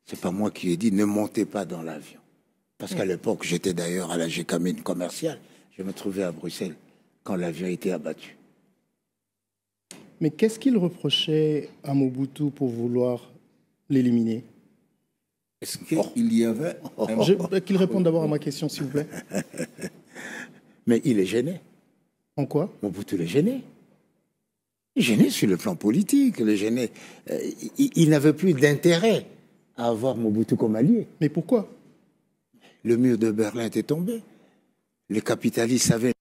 Speaker 6: C'est pas moi qui ai dit ne montez pas dans l'avion. Parce qu'à l'époque, j'étais d'ailleurs à la GECAMINE commerciale. Je me trouvais à Bruxelles quand l'avion a été abattu.
Speaker 1: Mais qu'est-ce qu'il reprochait à Mobutu pour vouloir l'éliminer?
Speaker 3: Est-ce qu'il y avait...
Speaker 1: Qu'il réponde d'abord à ma question, s'il vous plaît.
Speaker 6: Mais il est gêné.
Speaker 1: En quoi?
Speaker 6: Mobutu est gêné. Il est gêné sur le plan politique. Il est gêné. Il n'avait plus d'intérêt à avoir Mobutu comme allié.
Speaker 1: Mais pourquoi?
Speaker 6: Le mur de Berlin était tombé. Les capitalistes savaient...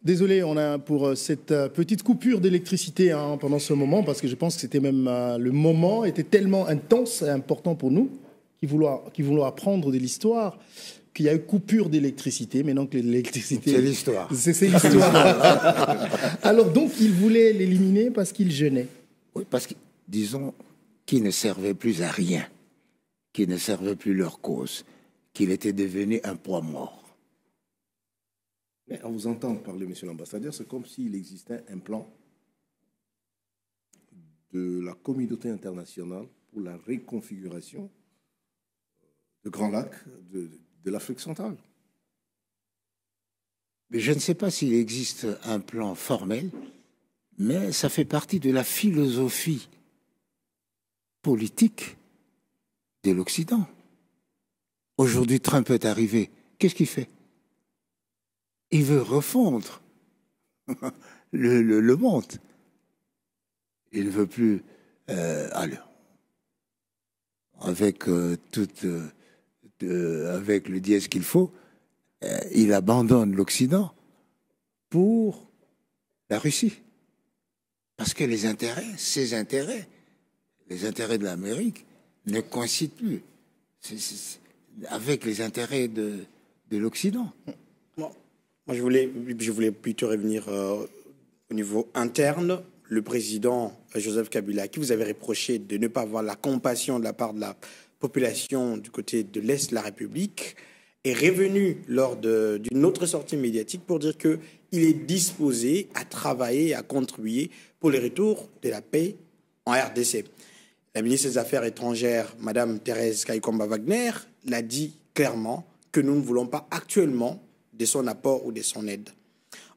Speaker 1: Désolé, on a pour cette petite coupure d'électricité pendant ce moment, parce que je pense que c'était même le moment était tellement intense et important pour nous, qui voulons apprendre de l'histoire, qu'il y a eu coupure d'électricité. Maintenant que l'électricité...
Speaker 6: C'est l'histoire.
Speaker 1: C'est l'histoire. Alors donc, il voulait l'éliminer parce qu'il jeûnait.
Speaker 6: Oui, parce que, disons, qu'il ne servait plus à rien, qu'il ne servait plus leur cause, qu'il était devenu un poids mort.
Speaker 3: Mais à vous entendre parler, monsieur l'ambassadeur, c'est comme s'il existait un plan de la communauté internationale pour la reconfiguration de Grand Lac de l'Afrique centrale.
Speaker 6: Mais je ne sais pas s'il existe un plan formel, mais ça fait partie de la philosophie politique de l'Occident. Aujourd'hui, Trump est arrivé. Qu'est-ce qu'il fait? Il veut refondre le monde. Il ne veut plus... avec avec le dièse qu'il faut, il abandonne l'Occident pour la Russie. Parce que les intérêts, ses intérêts, les intérêts de l'Amérique ne coïncident plus avec les intérêts de l'Occident.
Speaker 5: Moi, je voulais plutôt revenir au niveau interne. Le président Joseph Kabila, à qui vous avez reproché de ne pas avoir la compassion de la part de la population du côté de l'Est de la République, est revenu lors d'une autre sortie médiatique pour dire qu'il est disposé à travailler, à contribuer pour le retour de la paix en RDC. La ministre des Affaires étrangères, Mme Thérèse Kaikomba-Wagner, l'a dit clairement que nous ne voulons pas actuellement de son apport ou de son aide.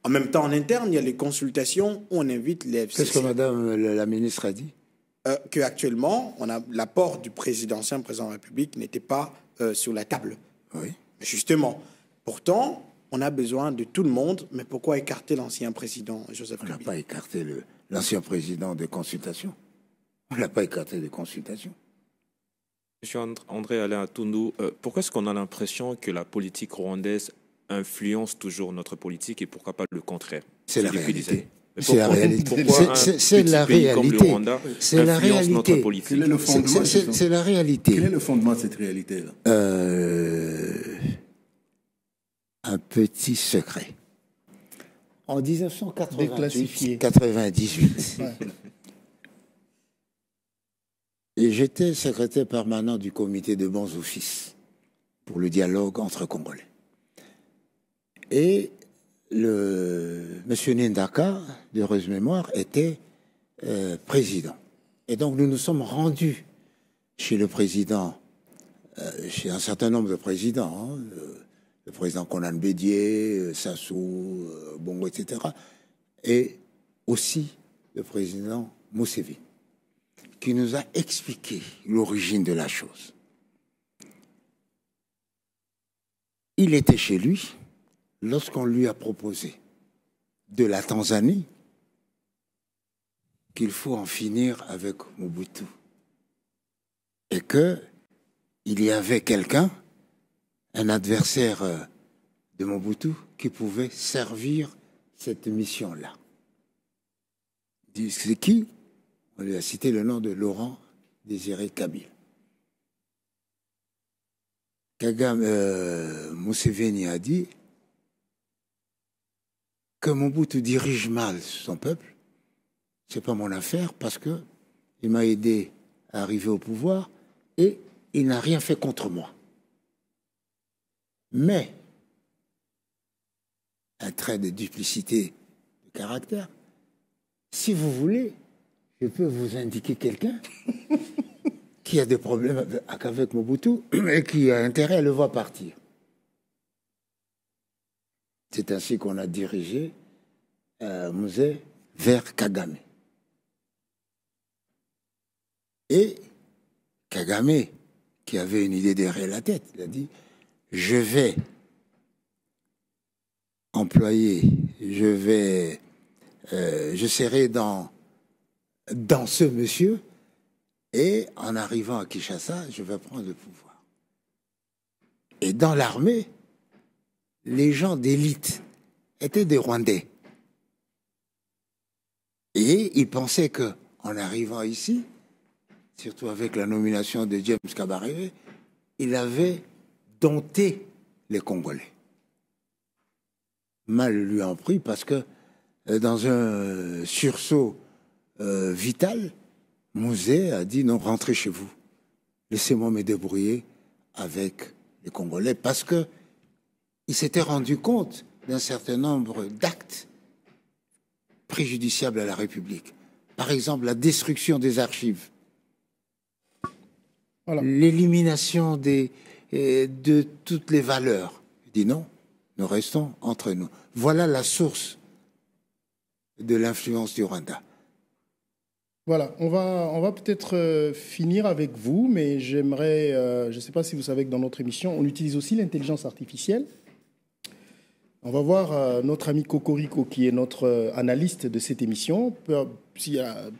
Speaker 5: En même temps, en interne, il y a les consultations où on invite les FCC.
Speaker 6: Qu'est-ce que Madame la ministre a dit?
Speaker 5: Qu'actuellement, l'apport du ancien président de la République n'était pas sur la table.
Speaker 6: Oui.
Speaker 5: Justement, pourtant, on a besoin de tout le monde, mais pourquoi écarter l'ancien président Joseph Kabila?
Speaker 6: On n'a pas écarté l'ancien président des consultations. On ne l'a pas écarté des consultations.
Speaker 4: Monsieur André Alain Atundu, pourquoi est-ce qu'on a l'impression que la politique rwandaise influence toujours notre politique et pourquoi pas le contraire?
Speaker 6: C'est la réalité.
Speaker 4: C'est la réalité.
Speaker 6: C'est la réalité. C'est la réalité.
Speaker 3: Quel est le fondement?
Speaker 6: C'est la réalité.
Speaker 3: Quel est le fondement de cette réalité-là?
Speaker 6: Un petit secret. En 1998,
Speaker 1: Ouais.
Speaker 6: et j'étais secrétaire permanent du comité de bons offices pour le dialogue entre Congolais. Et Monsieur Ndaka, d'heureuse mémoire, était président. Et donc nous nous sommes rendus chez le président, chez un certain nombre de présidents, le président Conan Bédié, Sassou, Bongo, etc., et aussi le président Museveni, qui nous a expliqué l'origine de la chose. Il était chez lui lorsqu'on lui a proposé de la Tanzanie qu'il faut en finir avec Mobutu et qu'il y avait quelqu'un, un adversaire de Mobutu, qui pouvait servir cette mission-là. Il dit, c'est qui? On lui a cité le nom de Laurent Désiré Kabila. Museveni a dit que Mobutu dirige mal son peuple, c'est pas mon affaire parce que il m'a aidé à arriver au pouvoir et il n'a rien fait contre moi. Mais un trait de duplicité de caractère, si vous voulez, je peux vous indiquer quelqu'un qui a des problèmes avec Mobutu et qui a intérêt à le voir partir. C'est ainsi qu'on a dirigé Musée vers Kagame. Et Kagame, qui avait une idée derrière la tête, il a dit, je vais employer, je serai dans ce monsieur, et en arrivant à Kinshasa, je vais prendre le pouvoir. Et dans l'armée, les gens d'élite étaient des Rwandais. Et ils pensaient qu'en arrivant ici, surtout avec la nomination de James Kabarebe, il avait dompté les Congolais. Mal lui en pris parce que dans un sursaut vital, Musée a dit non, rentrez chez vous. Laissez-moi me débrouiller avec les Congolais parce que il s'était rendu compte d'un certain nombre d'actes préjudiciables à la République. Par exemple, la destruction des archives.
Speaker 1: Voilà.
Speaker 6: l'élimination de toutes les valeurs. Je dis non, nous restons entre nous. Voilà la source de l'influence du Rwanda.
Speaker 1: Voilà, on va peut-être finir avec vous, mais j'aimerais, je ne sais pas si vous savez que dans notre émission, on utilise aussi l'intelligence artificielle. On va voir notre ami Cocorico, qui est notre analyste de cette émission, elle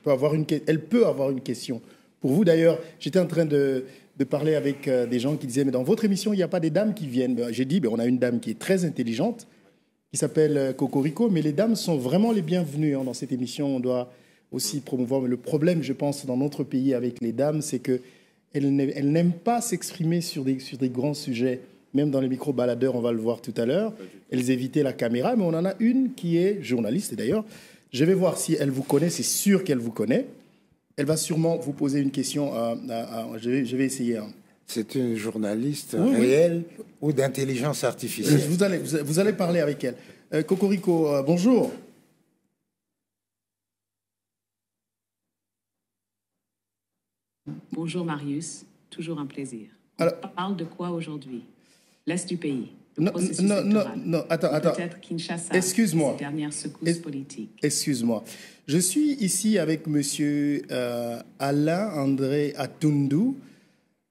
Speaker 1: peut avoir une question pour vous. D'ailleurs, j'étais en train de parler avec des gens qui disaient, mais dans votre émission, il n'y a pas des dames qui viennent. J'ai dit, on a une dame qui est très intelligente, qui s'appelle Cocorico, mais les dames sont vraiment les bienvenues dans cette émission. On doit aussi promouvoir. Mais le problème, je pense, dans notre pays avec les dames, c'est qu'elles n'aiment pas s'exprimer sur des grands sujets. Même dans les micro-baladeurs, on va le voir tout à l'heure. Elles évitaient la caméra, mais on en a une qui est journaliste d'ailleurs. Je vais voir si elle vous connaît, c'est sûr qu'elle vous connaît. Elle va sûrement vous poser une question. Je vais essayer.
Speaker 6: C'est une journaliste réelle ou d'intelligence artificielle?
Speaker 1: Vous allez parler avec elle. Cocorico, bonjour.
Speaker 8: Bonjour Marius, toujours un plaisir. On parle de quoi aujourd'hui? L'Est du pays, le processus électoral.
Speaker 1: Non, attends.
Speaker 8: Peut-être Kinshasa,
Speaker 1: excuse-moi.
Speaker 8: ses dernières secousses politiques.
Speaker 1: Excuse-moi. Je suis ici avec monsieur Alain-André Atundu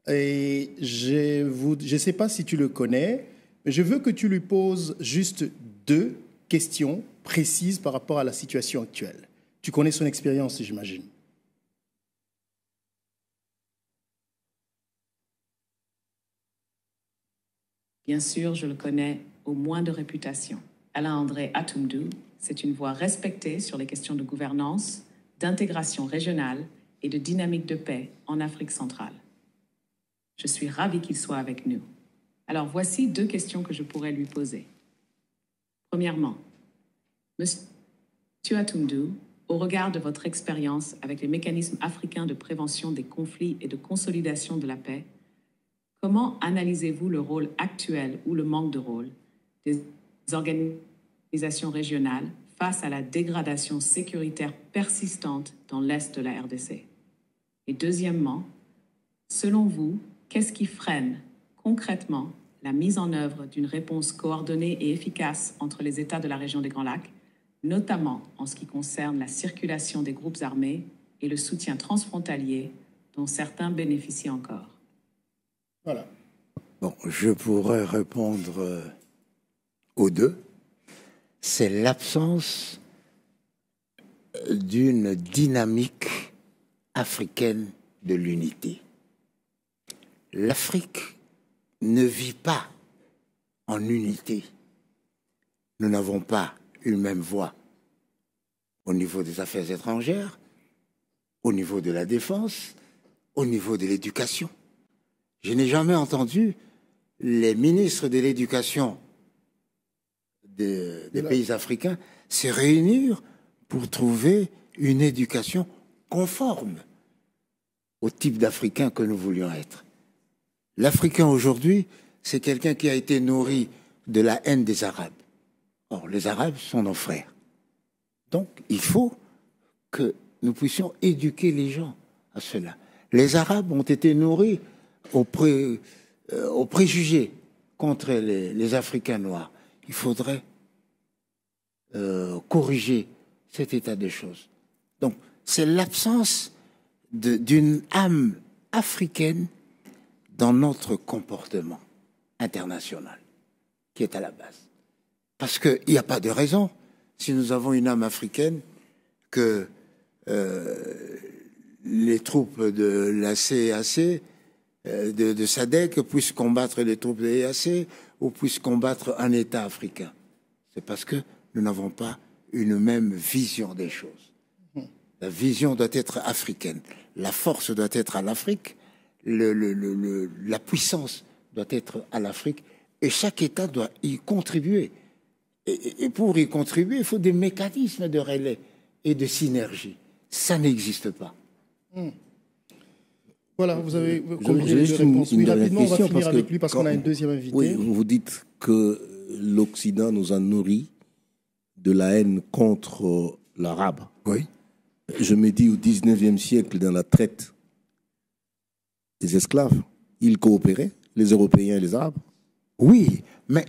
Speaker 1: et je ne sais pas si tu le connais, mais je veux que tu lui poses juste 2 questions précises par rapport à la situation actuelle. Tu connais son expérience, j'imagine.
Speaker 8: Bien sûr, je le connais au moins de réputation. Alain-André Atundu, c'est une voix respectée sur les questions de gouvernance, d'intégration régionale et de dynamique de paix en Afrique centrale. Je suis ravie qu'il soit avec nous. Alors voici 2 questions que je pourrais lui poser. Premièrement, Monsieur Atundu, au regard de votre expérience avec les mécanismes africains de prévention des conflits et de consolidation de la paix, comment analysez-vous le rôle actuel ou le manque de rôle des organisations régionales face à la dégradation sécuritaire persistante dans l'Est de la RDC? Et deuxièmement, selon vous, qu'est-ce qui freine concrètement la mise en œuvre d'une réponse coordonnée et efficace entre les États de la région des Grands Lacs, notamment en ce qui concerne la circulation des groupes armés et le soutien transfrontalier dont certains bénéficient encore?
Speaker 1: Voilà.
Speaker 6: Bon, je pourrais répondre aux 2. C'est l'absence d'une dynamique africaine de l'unité. L'Afrique ne vit pas en unité. Nous n'avons pas une même voix au niveau des affaires étrangères, au niveau de la défense, au niveau de l'éducation. Je n'ai jamais entendu les ministres de l'éducation des pays africains se réunir pour trouver une éducation conforme au type d'Africain que nous voulions être. L'Africain aujourd'hui, c'est quelqu'un qui a été nourri de la haine des Arabes. Or, les Arabes sont nos frères. Donc, il faut que nous puissions éduquer les gens à cela. Les Arabes ont été nourris aux préjugés contre les Africains noirs. Il faudrait corriger cet état de choses. Donc, c'est l'absence d'une âme africaine dans notre comportement international qui est à la base. Parce qu'il n'y a pas de raison, si nous avons une âme africaine, que les troupes de la CEAC, de SADC, puissent combattre les troupes de l'EAC ou puissent combattre un État africain. C'est parce que nous n'avons pas une même vision des choses. La vision doit être africaine. La force doit être à l'Afrique. La puissance doit être à l'Afrique. Et chaque État doit y contribuer. Et pour y contribuer, il faut des mécanismes de relais et de synergie. Ça n'existe pas.
Speaker 1: Voilà, vous avez compris les 2 réponses. Oui, rapidement, on va finir avec lui parce qu'on a une deuxième invitée.
Speaker 3: Oui, vous dites que l'Occident nous a nourris de la haine contre l'arabe.
Speaker 6: Oui.
Speaker 3: Je me dis au 19e siècle, dans la traite des esclaves. Ils coopéraient, les Européens et les Arabes.
Speaker 6: Oui, mais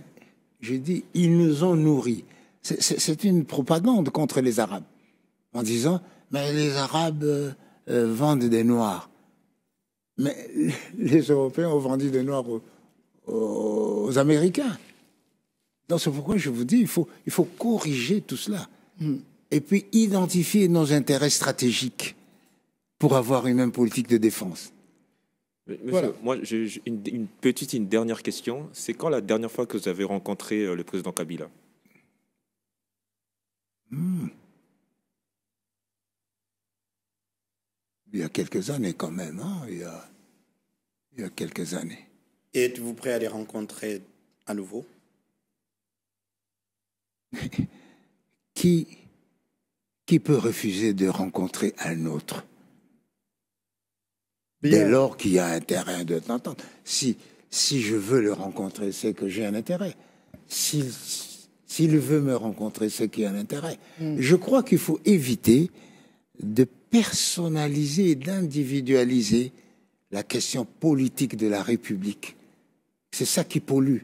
Speaker 6: je dis, ils nous ont nourris. C'est une propagande contre les Arabes, en disant, mais les Arabes vendent des Noirs. Mais les Européens ont vendu des Noirs aux Américains. Donc c'est pourquoi je vous dis, il faut corriger tout cela. Et puis identifier nos intérêts stratégiques pour avoir une même politique de défense.
Speaker 4: Monsieur,
Speaker 1: Voilà.
Speaker 4: moi, j'ai une dernière question. C'est quand la dernière fois que vous avez rencontré le président Kabila?
Speaker 6: Il y a quelques années quand même, hein, il y a quelques années.
Speaker 5: Et êtes-vous prêt à les rencontrer à nouveau?
Speaker 6: Qui peut refuser de rencontrer un autre dès lors qu'il y a intérêt de t'entendre? Si je veux le rencontrer, c'est que j'ai un intérêt. S'il veut me rencontrer, c'est qu'il y a un intérêt. Je crois qu'il faut éviter de personnaliser et d'individualiser la question politique de la République. C'est ça qui pollue.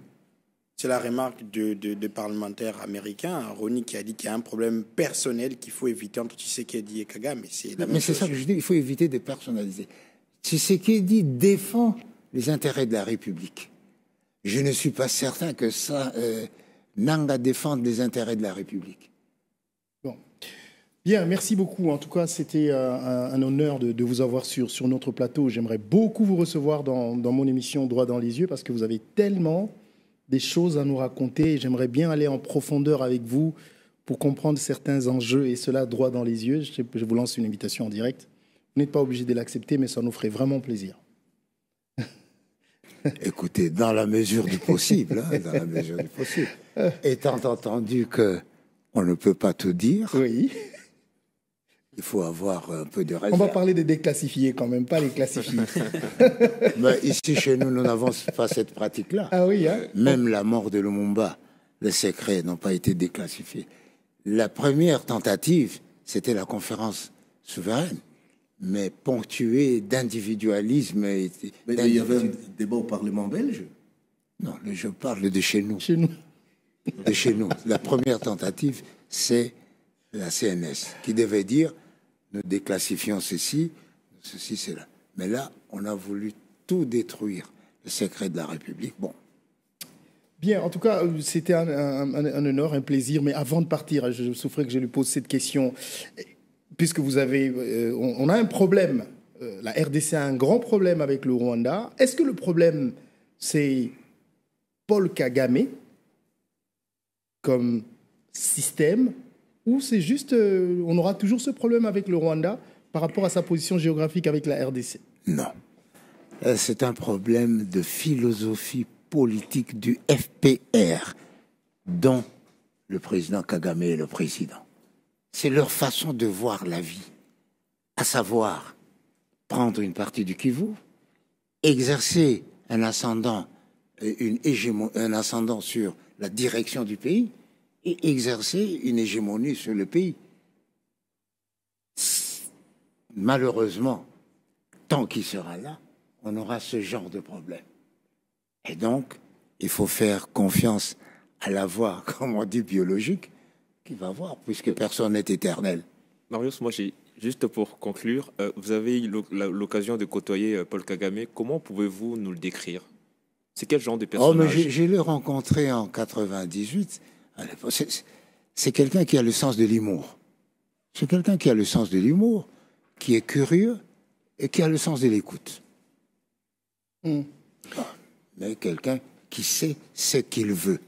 Speaker 5: C'est la remarque de parlementaires américains, Ronnie, qui a dit qu'il y a un problème personnel qu'il faut éviter entre Tshisekedi et Kagame.
Speaker 6: Mais c'est ça que je dis, il faut éviter de personnaliser. Tshisekedi défend les intérêts de la République. Je ne suis pas certain que ça Nanga défende les intérêts de la République.
Speaker 1: Bon. Bien, merci beaucoup. En tout cas, c'était un honneur de vous avoir sur notre plateau. J'aimerais beaucoup vous recevoir dans mon émission Droit dans les yeux parce que vous avez tellement des choses à nous raconter. J'aimerais bien aller en profondeur avec vous pour comprendre certains enjeux et cela droit dans les yeux. Je vous lance une invitation en direct. Vous n'êtes pas obligé de l'accepter, mais ça nous ferait vraiment plaisir.
Speaker 6: Écoutez, dans la mesure du possible, hein, dans la mesure du possible. Étant entendu que on ne peut pas tout dire,
Speaker 1: oui.
Speaker 6: Il faut avoir un peu de réserve.
Speaker 1: On va parler des déclassifiés quand même, pas les classifiés.
Speaker 6: Mais ici, chez nous, nous n'avons pas cette pratique-là.
Speaker 1: Ah oui, hein?
Speaker 6: Même la mort de Lumumba, les secrets n'ont pas été déclassifiés. La première tentative, c'était la conférence souveraine, mais ponctuée d'individualisme.
Speaker 3: Mais il y avait un débat au Parlement belge.
Speaker 6: Non, je parle de chez nous.
Speaker 1: Chez nous.
Speaker 6: De chez nous. La première tentative, c'est la CNS, qui devait dire nous déclassifions ceci, cela. Mais là, on a voulu tout détruire, le secret de la République. Bon.
Speaker 1: Bien, en tout cas, c'était un honneur, un plaisir. Mais avant de partir, je souffrais que je lui pose cette question. Puisque vous avez... on a un problème. La RDC a un grand problème avec le Rwanda. Est-ce que le problème, c'est Paul Kagame comme système, ou c'est juste... on aura toujours ce problème avec le Rwanda par rapport à sa position géographique avec la RDC?
Speaker 6: Non. C'est un problème de philosophie politique du FPR, dont le président Kagame est le président. C'est leur façon de voir la vie, à savoir prendre une partie du Kivu, exercer un ascendant, un ascendant sur la direction du pays et exercer une hégémonie sur le pays. Malheureusement, tant qu'il sera là, on aura ce genre de problème. Et donc, il faut faire confiance à la voie, comme on dit, biologique, qui va voir, puisque personne n'est éternel.
Speaker 4: Marius, moi, juste pour conclure, vous avez eu l'occasion de côtoyer Paul Kagame. Comment pouvez-vous nous le décrire? C'est quel genre de personnage?
Speaker 6: Je l'ai rencontré en 98. C'est quelqu'un qui a le sens de l'humour. C'est quelqu'un qui a le sens de l'humour, qui est curieux et qui a le sens de l'écoute. Mais quelqu'un qui sait ce qu'il veut.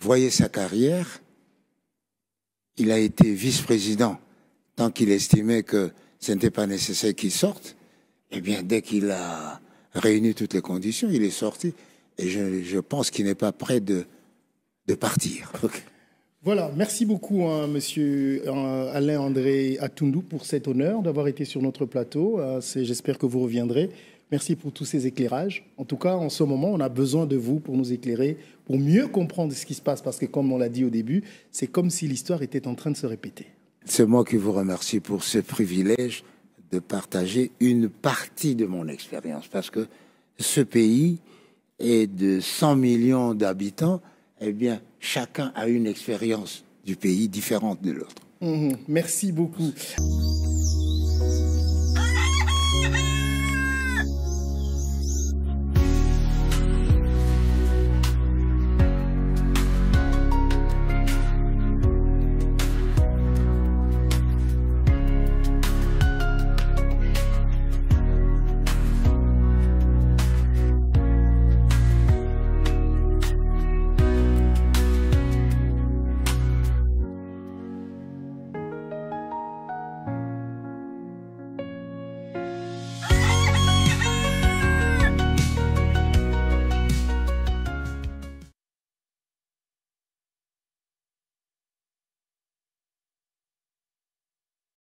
Speaker 6: Voyez sa carrière. Il a été vice-président tant qu'il estimait que ce n'était pas nécessaire qu'il sorte. Eh bien, dès qu'il a réuni toutes les conditions, il est sorti. Et je pense qu'il n'est pas prêt de partir. Okay.
Speaker 1: Voilà, merci beaucoup, hein, monsieur Alain-André Atundu, pour cet honneur d'avoir été sur notre plateau. J'espère que vous reviendrez. Merci pour tous ces éclairages. En tout cas, en ce moment, on a besoin de vous pour nous éclairer, pour mieux comprendre ce qui se passe, parce que comme on l'a dit au début, c'est comme si l'histoire était en train de se répéter.
Speaker 6: C'est moi qui vous remercie pour ce privilège de partager une partie de mon expérience, parce que ce pays est de 100 millions d'habitants, eh bien, chacun a une expérience du pays différente de l'autre.
Speaker 1: Merci beaucoup.